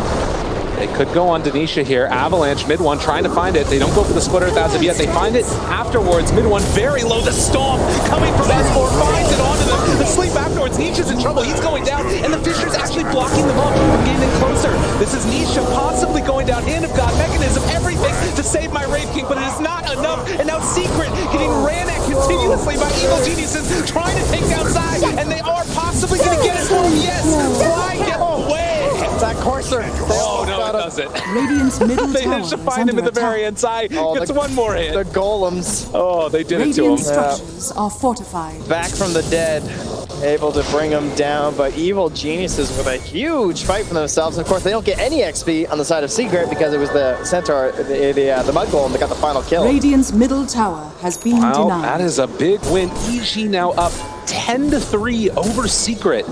They could go on Denisha here. Avalanche, mid one, trying to find it. They don't go for the splitter as of yet. They find it afterwards. Mid one, very low. The stomp coming from S4, finds it onto them. The sleep afterwards. Nisha's in trouble. He's going down, and the Fisher's actually blocking them up from getting closer. This is Nisha possibly going down. Hand of God, mechanism, everything to save my Wraith King, but it is not enough. And now Secret getting ran at continuously by Evil Geniuses, trying to take down Zai, and they are possibly going to get it for him. Yes, Fly gets away. That courser. Oh no, it doesn't. Radiant's middle They tower managed to is find him under at the very attack. end. Zai gets one more hit. The golems. Oh, they did it to Radiant him. structures are fortified. Back from the dead. Able to bring him down, but Evil Geniuses with a huge fight for themselves. And of course, they don't get any XP on the side of Secret because it was the Centaur, the Mud Golem that got the final kill. Radiant's middle tower has been Well, denied. that is a big win. EG now up 10-3 over Secret.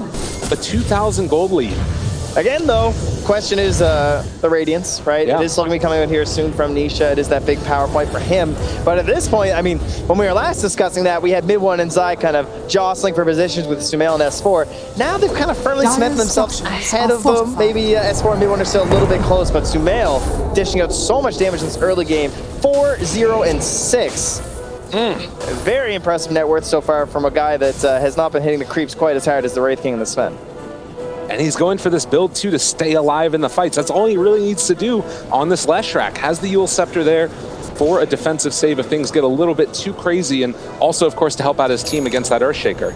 A 2,000 gold lead. Again, though, question is the Radiance, right? Yeah. It is still going to be coming out here soon from Nisha. It is that big power point for him. But at this point, I mean, when we were last discussing that, we had mid one and Zai kind of jostling for positions with Sumail and S4. Now they've kind of firmly cemented themselves ahead of them. Maybe S4 and mid one are still a little bit close, but Sumail dishing out so much damage in this early game. 4-0-6. Very impressive net worth so far from a guy that has not been hitting the creeps quite as hard as the Wraith King and the Sven. And he's going for this build too to stay alive in the fights. That's all he really needs to do on this Leshrac. Has the Yule Scepter there for a defensive save if things get a little bit too crazy, and also, of course, to help out his team against that Earthshaker.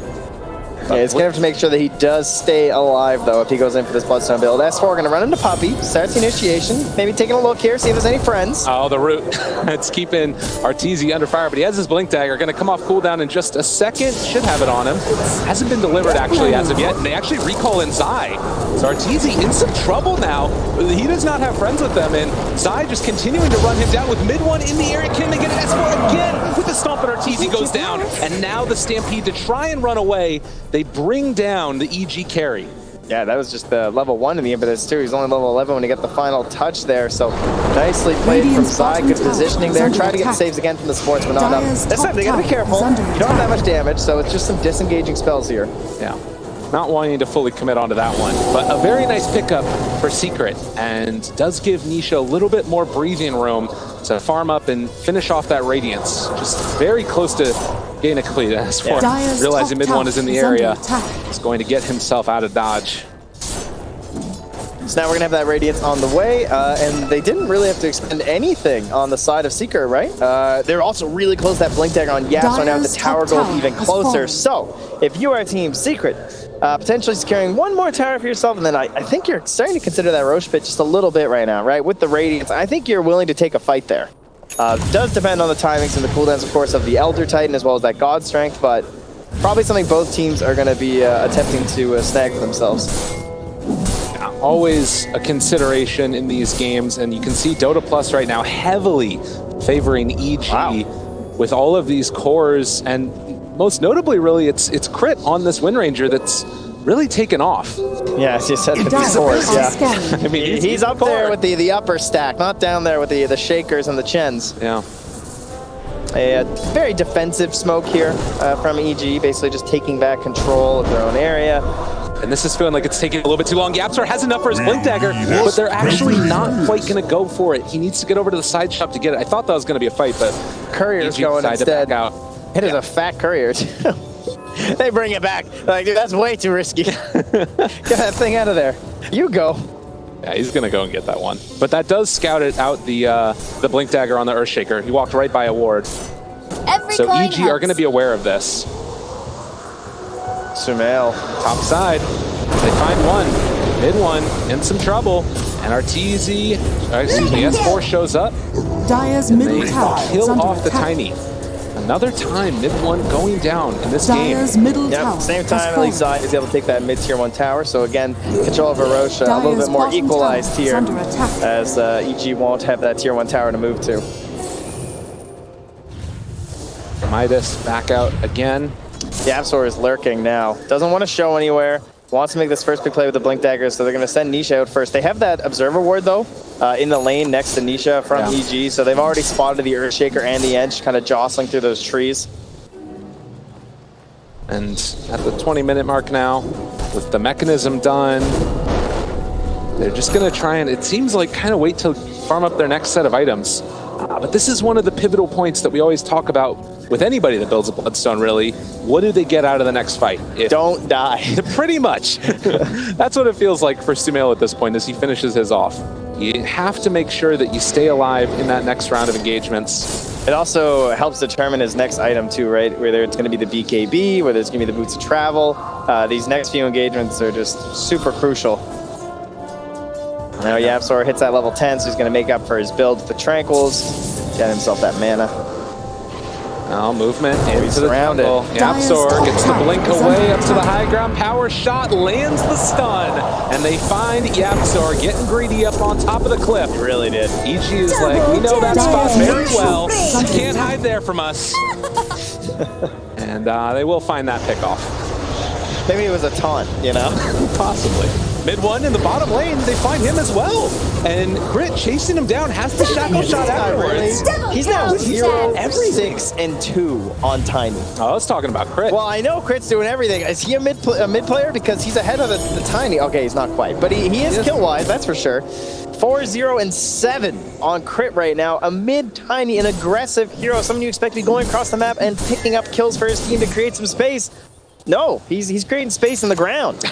Yeah, he's going to have to make sure that he does stay alive, though, if he goes in for this Bloodstone build. S4 going to run into Puppy, starts the initiation, maybe taking a look here, see if there's any friends. Oh, the root. It's keeping Arteezy under fire, but he has his Blink Dagger. Going to come off cooldown in just a second. Should have it on him. Hasn't been delivered, actually, as of yet, and they actually recall in Zai. So Arteezy in some trouble now. He does not have friends with them, and Zai just continuing to run him down with mid one in the area. Can they get an S4 again with the stomp, and Arteezy goes down. And now the Stampede to try and run away. They bring down the EG carry. Yeah, that was just the level 1 in the impetus too. He's only level 11 when he got the final touch there. So nicely played from Zai. Good positioning there. Try to get saves again from the sports, but not enough. This time they gotta be careful. You don't have that much damage, so it's just some disengaging spells here. Yeah. Not wanting to fully commit onto that one, but a very nice pickup for Secret, and does give Nisha a little bit more breathing room to farm up and finish off that Radiance. Just very close to getting a complete S4. Dire's Realizing mid one is in the top area, tower is under attack. he's going to get himself out of dodge. So now we're gonna have that Radiance on the way, and they didn't really have to expend anything on the side of Secret, right? They're also really close to that Blink Dagger on Yap, so now the tower goes even closer. So if you are Team Secret, potentially securing one more tower for yourself, and then I think you're starting to consider that Roche Pit just a little bit right now, right? With the Radiance, I think you're willing to take a fight there. Does depend on the timings and the cooldowns, of course, of the Elder Titan as well as that God Strength, but probably something both teams are going to be attempting to snag for themselves. Always a consideration in these games, and you can see Dota Plus right now heavily favoring EG with all of these cores, and most notably, really, it's Crit on this Wind Ranger that's really taken off. Yeah, as you said Dire before, are yeah. scanning. I mean, He's up there with the upper stack, not down there with the shakers and the chens. Yeah. A very defensive smoke here from EG, basically just taking back control of their own area. And this is feeling like it's taking a little bit too long. Yapstar has enough for his Blink Dagger, but they're actually not quite going to go for it. He needs to get over to the side shop to get it. I thought that was going to be a fight, but Courier's EG going decided to instead. back out. It is a fat Courier, too. They bring it back. Like, dude, that's way too risky. Get that thing out of there. You go. Yeah, he's going to go and get that one. But that does scout it out the Blink Dagger on the Earthshaker. He walked right by a ward. So EG are going to be aware of this. Sumail. Top side. They find one. Mid one. In some trouble. And RTZ, excuse me, S4 shows up. Dire's middle They tower is kill under off the attack. Tiny. Another time, mid one going down in this game. Dire's middle tower Yep, same has time, at least fallen. Zai is able to take that mid-tier 1 tower. So again, control of Arosha, a little Dire's bit more bottom equalized tower is here, under attack. as EG won't have that tier 1 tower to move to. Midas back out again. Yapsor is lurking now. Doesn't want to show anywhere. Wants to make this first big play with the Blink Daggers, so they're going to send Nisha out first. They have that Observer Ward, though, in the lane next to Nisha from EG, so they've already spotted the Earthshaker and the Edge kind of jostling through those trees. And at the 20-minute mark now, with the mechanism done, they're just going to try and, it seems like, kind of wait to farm up their next set of items. But this is one of the pivotal points that we always talk about with anybody that builds a Bloodstone, really. What do they get out of the next fight? Don't die. Pretty much. That's what it feels like for Sumail at this point as he finishes his off. You have to make sure that you stay alive in that next round of engagements. It also helps determine his next item too, right? Whether it's going to be the BKB, whether it's going to be the Boots of Travel. These next few engagements are just super crucial. Now Yapsor hits that level 10, so he's going to make up for his build with the Tranquils, get himself that mana. Now movement into the surrounded. jungle. Yapsor gets the blink away up to the high ground. Power shot lands the stun. And they find Yapsor getting greedy up on top of the cliff. He really did. EG is like, we know that spot very well. You can't hide there from us. And they will find that pickoff. Maybe it was a taunt, you know? Possibly. Mid one in the bottom lane, they find him as well. And Grit chasing him down, has the shackle shot afterwards. He's now 0-6-2 on Tiny. Oh, I was talking about Crit. Well, I know Crit's doing everything. Is he a mid player? Because he's ahead of the Tiny. Okay, he's not quite. But he is kill-wise, that's for sure. 4-0-7 on Crit right now. A mid-Tiny, an aggressive hero. Someone you expect to be going across the map and picking up kills for his team to create some space. No, he's creating space in the ground.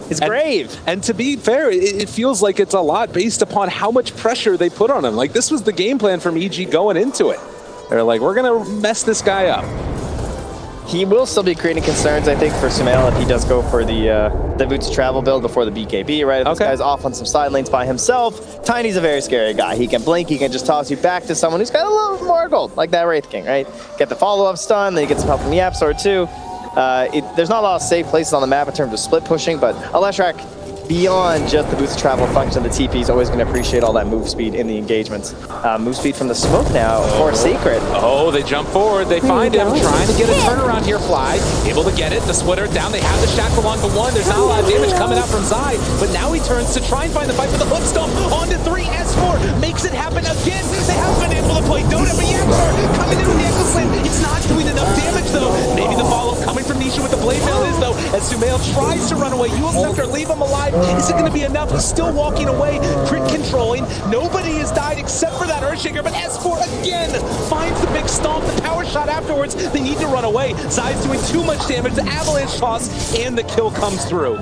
His grave. And to be fair, it feels like it's a lot based upon how much pressure they put on him. Like, this was the game plan from EG going into it. They're like, we're going to mess this guy up. He will still be creating concerns, I think, for Sumail if he does go for the Boots of Travel build before the BKB, right? If this guy's off on some side lanes by himself, Tiny's a very scary guy. He can blink, he can just toss you back to someone who's got a little more gold, like that Wraith King, right? Get the follow-up stun, then you get some help from Yapsor too. There's not a lot of safe places on the map in terms of split pushing, but Aleshrak, beyond just the Boost of Travel function, the TP is always going to appreciate all that move speed in the engagements. Move speed from the smoke now for Secret. Oh, they jump forward. They find him, trying to get a turnaround here. Fly, able to get it. The splitter down. They have the shackle onto one. There's not a lot of damage coming out from Zai, but now he turns to try and find the fight for the hook stomp. Onto 3, S4 makes it happen again. They haven't been able to play Dota, but Yapsor coming in with the Echo Slam. It's not doing enough damage, though. Maybe the follow-up coming from Nisha with the Blade Mail is, though, as Sumail tries to run away. You'll Scepter, leave him alive. Is it going to be enough? He's still walking away, crit controlling. Nobody has died except for that Earthshaker, but S4 again finds the big stomp, the power shot afterwards. They need to run away. Zai's doing too much damage, the avalanche toss, and the kill comes through.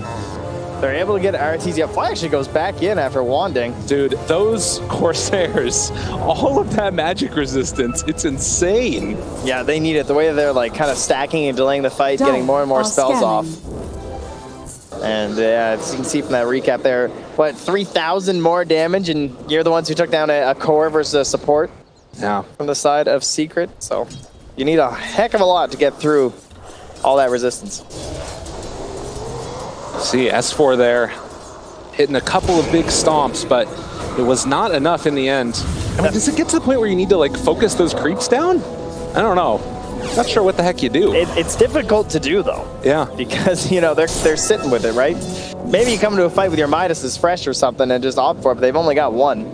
They're able to get RTZ up. Fly actually goes back in after wanding. Dude, those Corsairs, all of that magic resistance, it's insane. Yeah, they need it. The way they're like kind of stacking and delaying the fight, getting more and more spells off. And as you can see from that recap there, what, 3,000 more damage, and you're the ones who took down a core versus a support from the side of Secret. So you need a heck of a lot to get through all that resistance. See, S4 there, hitting a couple of big stomps, but it was not enough in the end. I mean, does it get to the point where you need to like focus those creeps down? I don't know. Not sure what the heck you do. It's difficult to do though. Yeah. Because, you know, they're sitting with it, right? Maybe you come to a fight with your Midas fresh or something and just opt for it, but they've only got one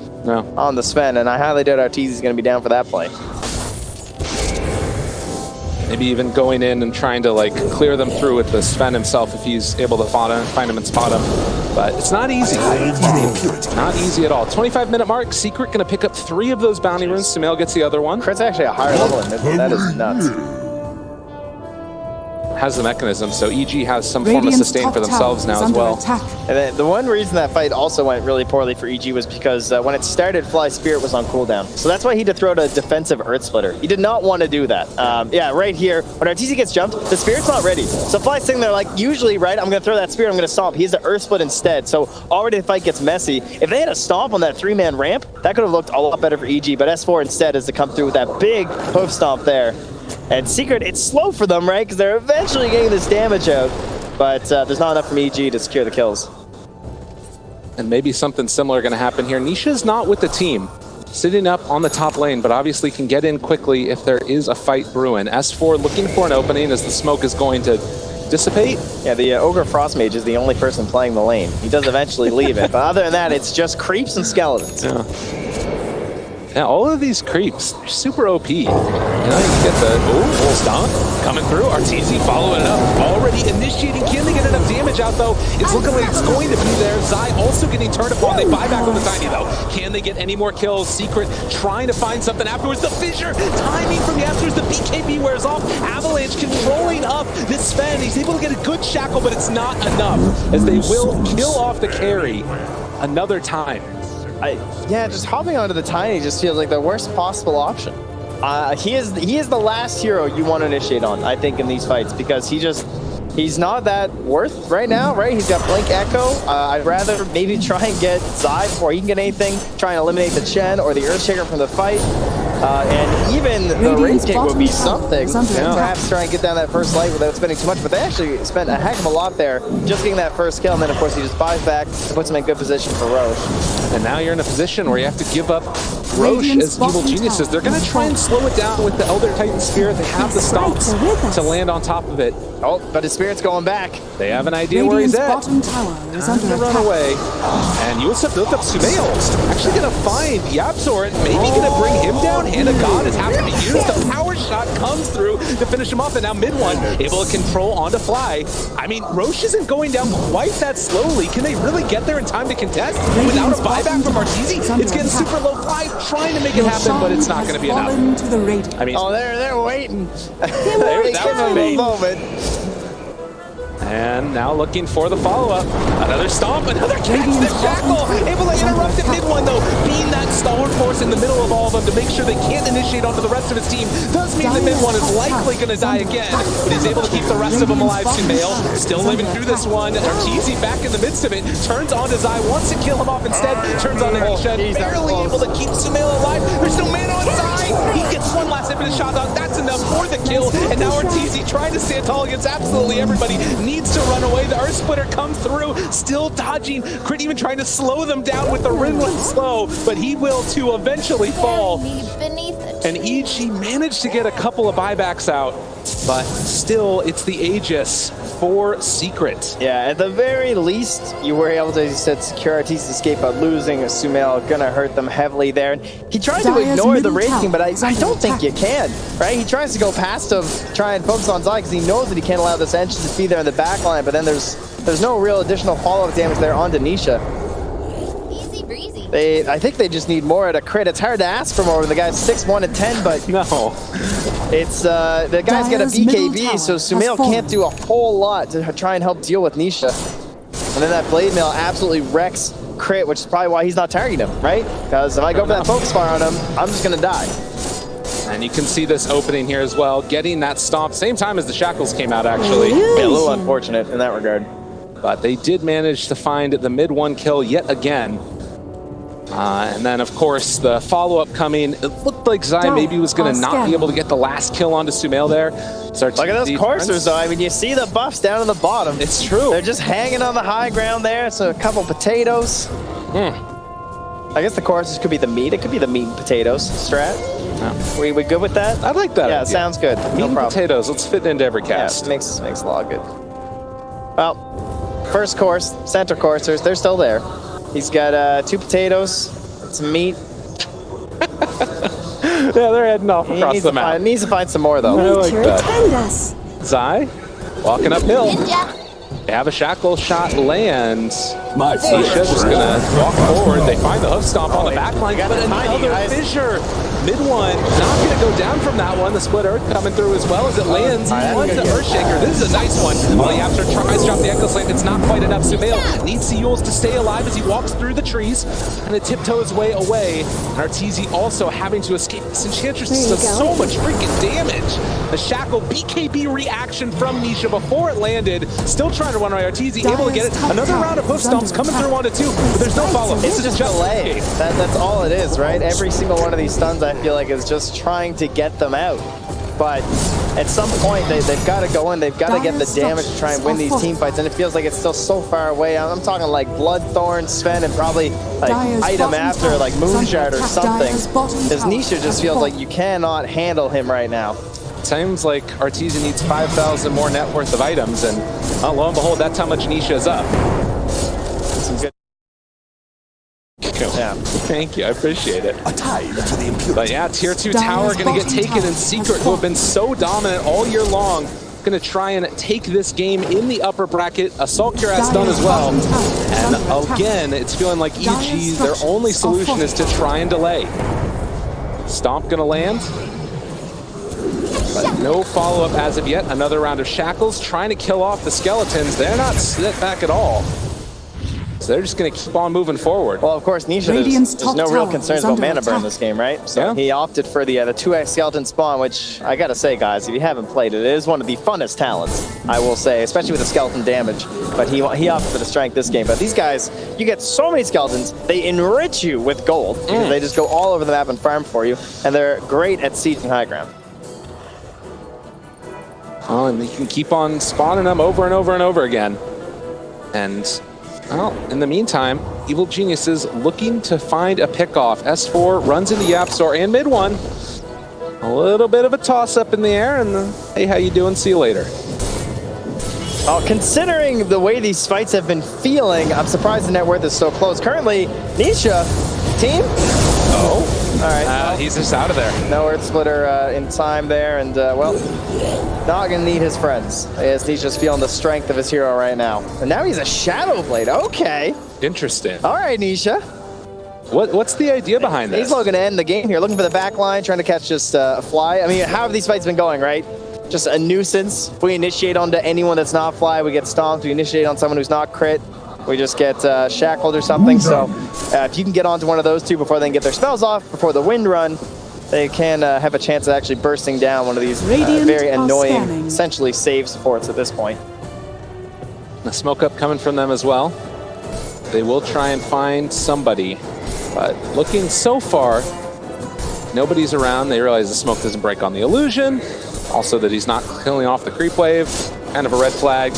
on the Sven, and I highly doubt Arteezy's going to be down for that play. Maybe even going in and trying to like clear them through with the Sven himself if he's able to find him and spot him. But it's not easy. Not easy at all. 25-minute mark. Secret going to pick up 3 of those bounty runes. Sumail gets the other one. Crit's actually a higher level, and that is nuts. Has the mechanism, so EG has some form of sustain for themselves now as well. And then the one reason that fight also went really poorly for EG was because when it started, Fly Spirit was on cooldown. So that's why he had to throw out a defensive Earth Splitter. He did not want to do that. Yeah, right here, when Arteezy gets jumped, the Spirit's not ready. So Fly's sitting there like, usually, right, I'm going to throw that Spirit, I'm going to stomp. He has the Earth Split instead, so already the fight gets messy. If they had a stomp on that 3-man ramp, that could have looked a lot better for EG, but S4 instead has to come through with that big hoof stomp there. And Secret, it's slow for them, right? Because they're eventually getting this damage out. But there's not enough from EG to secure the kills. And maybe something similar going to happen here. Nisha's not with the team. Sitting up on the top lane, but obviously can get in quickly if there is a fight brewing. S4 looking for an opening as the smoke is going to dissipate. Yeah, the Ogre Frostmage is the only person playing the lane. He does eventually leave it. But other than that, it's just creeps and skeletons. Yeah, all of these creeps are super OP. You know, you get the full stomp coming through. Arteezy following it up, already initiating. Can they get enough damage out though? It's looking like it's going to be there. Zai also getting turned upon. They buy back on the Tiny though. Can they get any more kills? Secret trying to find something afterwards. The fissure, timing from Yapster as the BKB wears off. Avalanche controlling up this Sven. He's able to get a good shackle, but it's not enough as they will kill off the carry another time. Yeah, just hopping onto the Tiny just feels like the worst possible option. He is the last hero you want to initiate on, I think, in these fights, because he's not that worth right now, right? He's got Blink Echo. I'd rather maybe try and get Zai before he can get anything, try and eliminate the Chen or the Earthshaker from the fight. And even the Rage King would be something. Perhaps try and get down that first light without spending too much, but they actually spent a heck of a lot there just getting that first kill, and then of course he just buys back and puts him in good position for Roche. And now you're in a position where you have to give up Roche as Evil Geniuses. They're going to try and slow it down with the Elder Titan Spirit. They have the stomps to land on top of it. Oh, but his Spirit's going back. They have an idea where he's at. Time to run away. And Yusuf built up Sumail. Actually going to find Yapzor, maybe going to bring him down. Hand of God is having to be used. The power shot comes through to finish him off, and now mid one able to control onto Fly. I mean, Roche isn't going down quite that slowly. Can they really get there in time to contest without a buyback from Arteezy? It's getting super low. Fly trying to make it happen, but it's not going to be enough. I mean, oh, they're waiting. That was a moment. And now looking for the follow-up. Another stomp, another catch the shackle. Able to interrupt at mid one though. Being that stalwart force in the middle of all of them to make sure they can't initiate onto the rest of his team does mean that mid one is likely going to die again. But he's able to keep the rest of them alive. Sumail still living through this one. Arteezy back in the midst of it. Turns on to Zai, wants to kill him off instead. Turns on to Nisha. Barely able to keep Sumail alive. There's no man on Zai. He gets one last hit with his shot dog. That's enough for the kill. And now Arteezy trying to stand tall against absolutely everybody. Needs to run away. The Earth Splitter comes through, still dodging. Crit even trying to slow them down with the Rinland slow, but he will too eventually fall. And EG managed to get a couple of buybacks out, but still it's the Aegis for Secret. Yeah, at the very least, you were able to, as you said, secure Arteezy's escape, but losing a Sumail gonna hurt them heavily there. And he tried to ignore the Rage King, but I don't think you can, right? He tries to go past him, try and focus on Zai, because he knows that he can't allow this engine to be there in the back line, but then there's no real additional follow-up damage there onto Nisha. Easy breezy. I think they just need more at a crit. It's hard to ask for more when the guy's 6'1" and 10, but no. It's the guy's got a BKB, so Sumail can't do a whole lot to try and help deal with Nisha. And then that Blade Mail absolutely wrecks crit, which is probably why he's not targeting him, right? Because if I go for that focus fire on him, I'm just gonna die. And you can see this opening here as well, getting that stomp, same time as the shackles came out actually. Yeah, a little unfortunate in that regard. But they did manage to find the mid one kill yet again. And then, of course, the follow-up coming. It looked like Zai maybe was going to not be able to get the last kill onto Sumail there. Look at those coursers, though. I mean, you see the buffs down at the bottom. It's true. They're just hanging on the high ground there. So a couple potatoes. I guess the coursers could be the meat. It could be the meat and potatoes strat. We good with that? I like that. Yeah, idea. sounds good. Meat No and problem. potatoes. Let's fit it into every Yeah, cast. makes a lot of good. Well, first course, center coursers, they're still there. He's got 2 potatoes, some meat. Yeah, they're heading off He across the map. needs to find some more though. I like that. Attend us. Zai, walking uphill. Ninja. They have a shackle shot lands. Nisha just gonna walk forward. They find the hoof stomp on the back line, but another fissure. Mid one, not gonna go down from that one. The split earth coming through as well as it lands on the Earthshaker. This is a nice one. While the Yapster tries to drop the Echo Slam, it's not quite enough. Sumail needs Seals to stay alive as he walks through the trees and to tiptoe his way away. And Arteezy also having to escape. This Enchantress does so much freaking damage. The shackle BKB reaction from Nisha before it landed. Still trying to run away. Arteezy able to get it. Another round of hoof stomps coming through onto 2, but there's no follow. It's just delay. That's all it is, right? Every single one of these stuns, I feel like, is just trying to get them out. But at some point, they've got to go in. They've got to get the damage to try and win these team fights. And it feels like it's still so far away. I'm talking like Bloodthorn, Sven, and probably like item after like Moonshard or something. Because Nisha just feels like you cannot handle him right now. Seems like Arteezy needs 5,000 more net worth of items, and lo and behold, that's how much Nisha is up. Some good. Yeah. Thank you, I appreciate it. But yeah, tier 2 tower gonna get taken in secret, who have been so dominant all year long. Gonna try and take this game in the upper bracket. Assault Cure has done as well. And again, it's feeling like EG, their only solution is to try and delay. Stomp gonna land. But no follow-up as of yet. Another round of shackles, trying to kill off the skeletons. They're not sit back at all. So they're just going to keep on moving forward. Well, of course, Nisha, there's no real concerns about mana burn in this game, right? So he opted for the 2x skeleton spawn, which I got to say, guys, if you haven't played it, it is one of the funnest talents, I will say, especially with the skeleton damage. But he opted for the strength this game. But these guys, you get so many skeletons, they enrich you with gold because they just go all over the map and farm for you, and they're great at sieging high ground. Oh, and you can keep on spawning them over and over and over again. And, well, in the meantime, Evil Geniuses looking to find a pickoff. S4 runs into Yapstor and mid one. A little bit of a toss-up in the air, and hey, how you doing? See you later. Well, considering the way these fights have been feeling, I'm surprised the net worth is so close. Currently, Nisha, team? Oh. All right. He's just out of there. No Earth Splitter in time there, and well, not gonna need his friends. As he's just feeling the strength of his hero right now. And now he's a Shadow Blade. Okay. Interesting. All right, Nisha. What's the idea behind this? He's looking to end the game here, looking for the back line, trying to catch just a fly. I mean, how have these fights been going, right? Just a nuisance. If we initiate onto anyone that's not fly, we get stomped. We initiate on someone who's not crit, we just get shackled or something. So if you can get onto one of those two before they can get their spells off, before the wind run, they can have a chance of actually bursting down one of these very annoying, essentially save supports at this point. The smoke up coming from them as well. They will try and find somebody, but looking so far, nobody's around. They realize the smoke doesn't break on the illusion. Also that he's not killing off the creep wave. Kind of a red flag.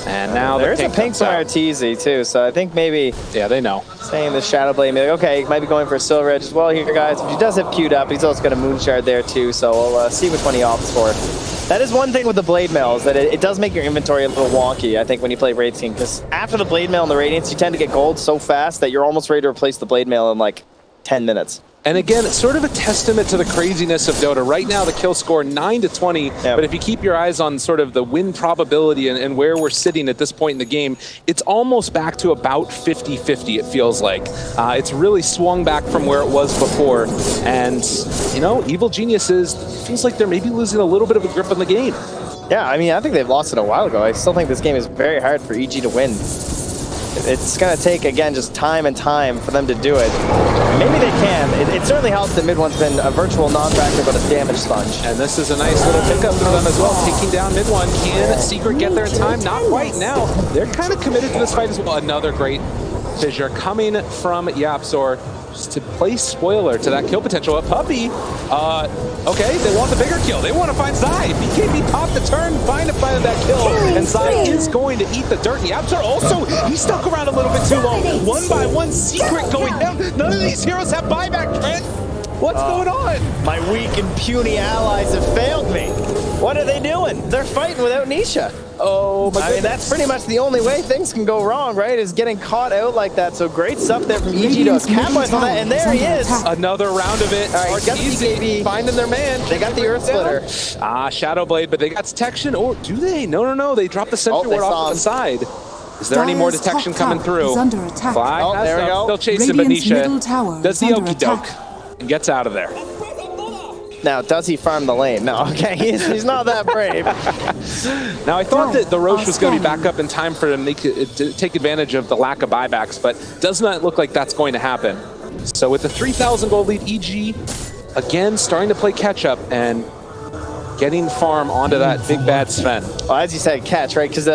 And now there's a pink on Arteezy too, so I think maybe they know. Saying the Shadow Blade, maybe like, okay, might be going for a Silver Edge as well here, guys. If he does have queued up, he's also got a Moonshard there too, so we'll see which one he opts for. That is one thing with the Blade Mail, is that it does make your inventory a little wonky, I think, when you play Raid Team, because after the Blade Mail and the Radiance, you tend to get gold so fast that you're almost ready to replace the Blade Mail in like 10 minutes. And again, it's sort of a testament to the craziness of Dota. Right now, the kill score 9-20, but if you keep your eyes on sort of the win probability and where we're sitting at this point in the game, it's almost back to about 50-50, it feels like. It's really swung back from where it was before. And, you know, Evil Geniuses, it feels like they're maybe losing a little bit of a grip on the game. Yeah, I mean, I think they've lost it a while ago. I still think this game is very hard for EG to win. It's going to take, again, just time and time for them to do it. Maybe they can. It certainly helps that mid one's been a virtual non-factor, but a damage sponge. And this is a nice little pickup for them as well. Taking down mid one. Can Secret get there in time? Not quite now. They're kind of committed to this fight as well. Another great fissure coming from Yapsor. Just to play spoiler to that kill potential. A Puppy, okay, they want the bigger kill. They want to find Zai. BKB pop the turn, find that kill, and Zai is going to eat the dirt. And Yapsor also, he stuck around a little bit too long. One by one, Secret going down. None of these heroes have buyback, Trent. What's going on? My weak and puny allies have failed me. What are they doing? They're fighting without Nisha. Oh my I mean, that's pretty much the only way things can go wrong, right? Is getting caught out like that. So great stuff there from EG to capitalize on that. And there he is. Another round of it. All right, got the BKB. Finding their man. They got the Earth Splitter. Ah, Shadow Blade, but they got detection. Or do they? No. They dropped the sentry ward off to the side. Is there any more detection coming through? Under attack. Fly, there we go. Still chasing, but Radiant's middle Nisha tower does the is under okie doke attack. and gets out of there. Now, does he farm the lane? No, okay, he's not that brave. Now, I thought that the Roche was going to be back up in time for him to take advantage of the lack of buybacks, but does not look like that's going to happen. So with the 3,000 gold lead, EG again starting to play catch up and getting farm onto that big bad Sven. Well, as you said, catch, right? Because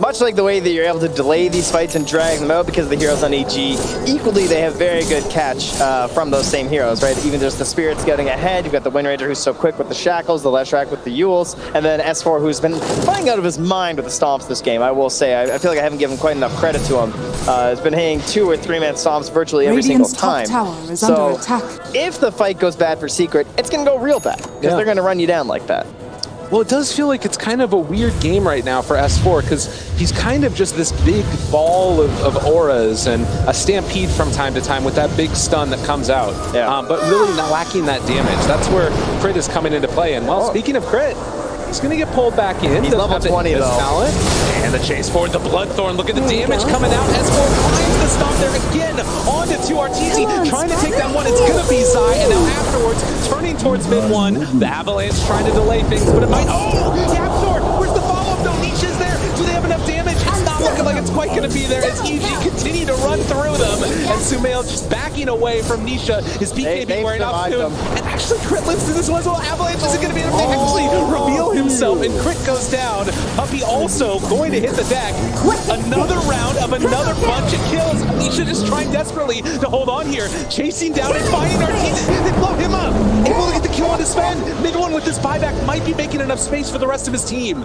much like the way that you're able to delay these fights and drag them out because of the heroes on EG, equally they have very good catch from those same heroes, right? Even just the Spirits getting ahead, you've got the Wind Ranger who's so quick with the Shackles, the Leshrac with the Yules, and then S4 who's been playing out of his mind with the Stomps this game, I will say. I feel like I haven't given quite enough credit to him. He's been hitting 2 or 3 man Stomps virtually every single time. Top tower is So under attack. if the fight goes bad for Secret, it's going to go real bad because they're going to run you down like that. Well, it does feel like it's kind of a weird game right now for S4 because he's kind of just this big ball of auras and a stampede from time to time with that big stun that comes out. Yeah. But really not lacking that damage. That's where crit is coming into play. And well, speaking of crit, he's going to get pulled back in. He's level 20 though. Talent. And the chase forward, the Bloodthorn. Look at the damage coming out. S4 finds the stop there again. Onto 2RTZ, trying to take that one. It's going to be Zai. And now afterwards, turning towards mid one. The Avalanche trying to delay things, but it might. Oh, Yapzor! Where's the follow-up? No, Nisha's there. Do they have enough damage? It's not looking like it's quite going to be there as EG continue to run through them. And Sumail just backing away from Nisha. His BKB wearing off to him. And actually, Crit lives through this one as well. Avalanche isn't going to be able to actually reveal himself. And Crit goes down. Puppy also going to hit the deck. Another round of another bunch of kills. Nisha just trying desperately to hold on here. Chasing down and finding Arteezy. They blow him up. Able to get the kill on his Sven. Mid one with this buyback might be making enough space for the rest of his team.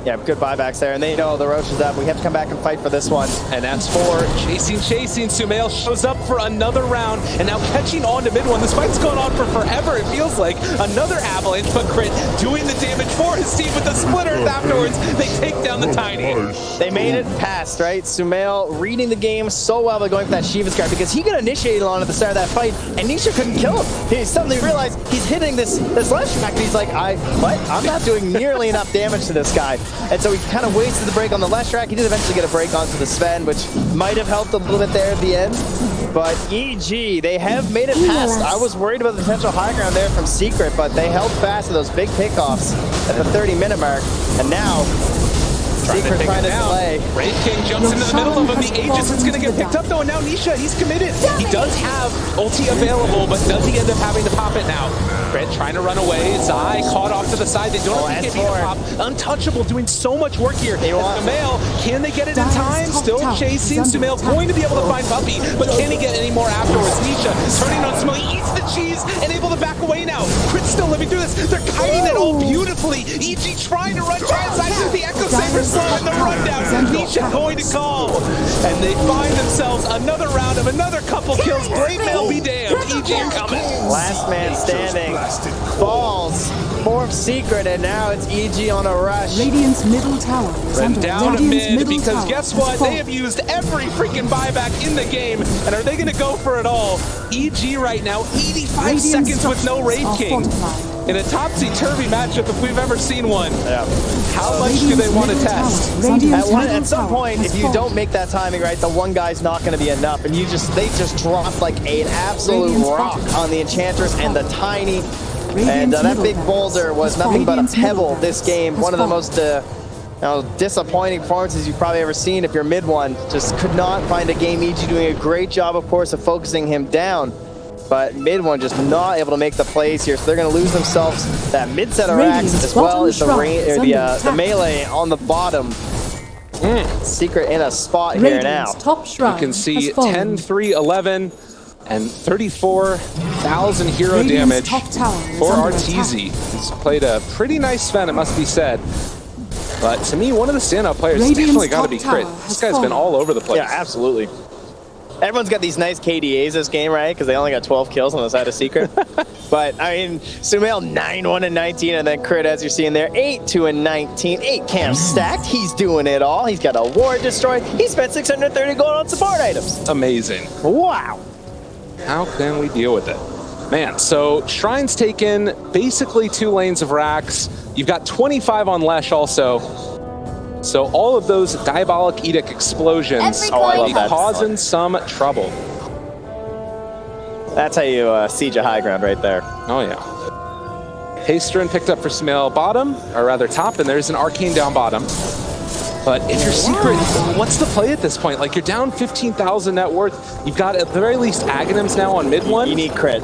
Yeah, good buybacks there, and they know the Roche is up. We have to come back and fight for this one. And S4 chasing. Sumail shows up for another round, and now catching on to mid one. This fight's going on for forever, it feels like. Another Avalanche, but Crit doing the damage for his team with the splitters afterwards. They take down the Tiny. They made it past, right? Sumail reading the game so well by going for that Shiva's card because he got initiated on at the start of that fight, and Nisha couldn't kill him. He suddenly realized he's hitting this Leshrac, and he's like, I'm not doing nearly enough damage to this guy. And so he kind of wasted the break on the Leshrac. He did eventually get a break onto the Sven, which might have helped a little bit there at the end. But EG, they have made it past. I was worried about the potential high ground there from Secret, but they held fast to those big pickoffs at the 30-minute mark. And now, Secret trying to delay. Wraith King jumps into the middle of him. The Aegis is going to get picked up though, and now Nisha, he's committed. He does have ulti available, but does he end up having to pop it now? Crit trying to run away. Zai caught off to the side. They don't have BKB to pop. Untouchable doing so much work here. Sumail, can they get it in time? Still chasing. Sumail going to be able to find Puppy, but can he get any more afterwards? Nisha turning on Sumail. He eats the cheese and able to back away now. Crit still living through this. They're kiting it all beautifully. EG trying to run inside the Echo Saber slow in the rundown. Nisha going to call. And they find themselves another round of another couple kills. Blade Mail be damned. EG are coming. Last man standing. Falls for Secret, and now it's EG on a rush. Radiant's middle tower is under Down to mid, because tower guess what? They have used every freaking buyback in the game, and are they going to go for it all? EG right now, 85 seconds with no Wraith King. In a topsy-turvy matchup if we've ever seen one. Yeah. How much do they want to test? At some point, if you don't make that timing right, the one guy's not going to be enough, and they just dropped like an absolute rock on the Enchantress and the Tiny. And that big boulder was nothing but a pebble this game. One of the most disappointing performances you've probably ever seen if you're mid one. Just could not find a game. EG doing a great job, of course, of focusing him down. But mid one just not able to make the plays here, so they're going to lose themselves that mid set of racks as well as the melee on the bottom. Secret in a spot here now. You can see 10, 3, 11. And 34,000 hero damage for Arteezy. He's played a pretty nice Sven, it must be said. But to me, one of the standout players has definitely got to be Crit. This guy's been all over the place. Yeah, absolutely. Everyone's got these nice KDAs this game, right? Because they only got 12 kills on the side of Secret. But, I mean, Sumail 9-1-19, and then Crit, as you're seeing there, 8-2-19. 8 camps stacked. He's doing it all. He's got a ward destroyed. He spent 630 gold on support items. Amazing. Wow. How can we deal with it? Man, so Shrine's taken basically 2 lanes of racks. You've got 25 on Lesh also. So all of those Diabolic Edict explosions love that. causing some trouble. That's how you siege a high ground right there. Oh, yeah. Pastron picked up for Sumail bottom, or rather top, and there's an Arcane down bottom. But if you're Secret, what's the play at this point? Like, you're down 15,000 net worth. You've got, at the very least, Aghanims now on mid one. You need Crit.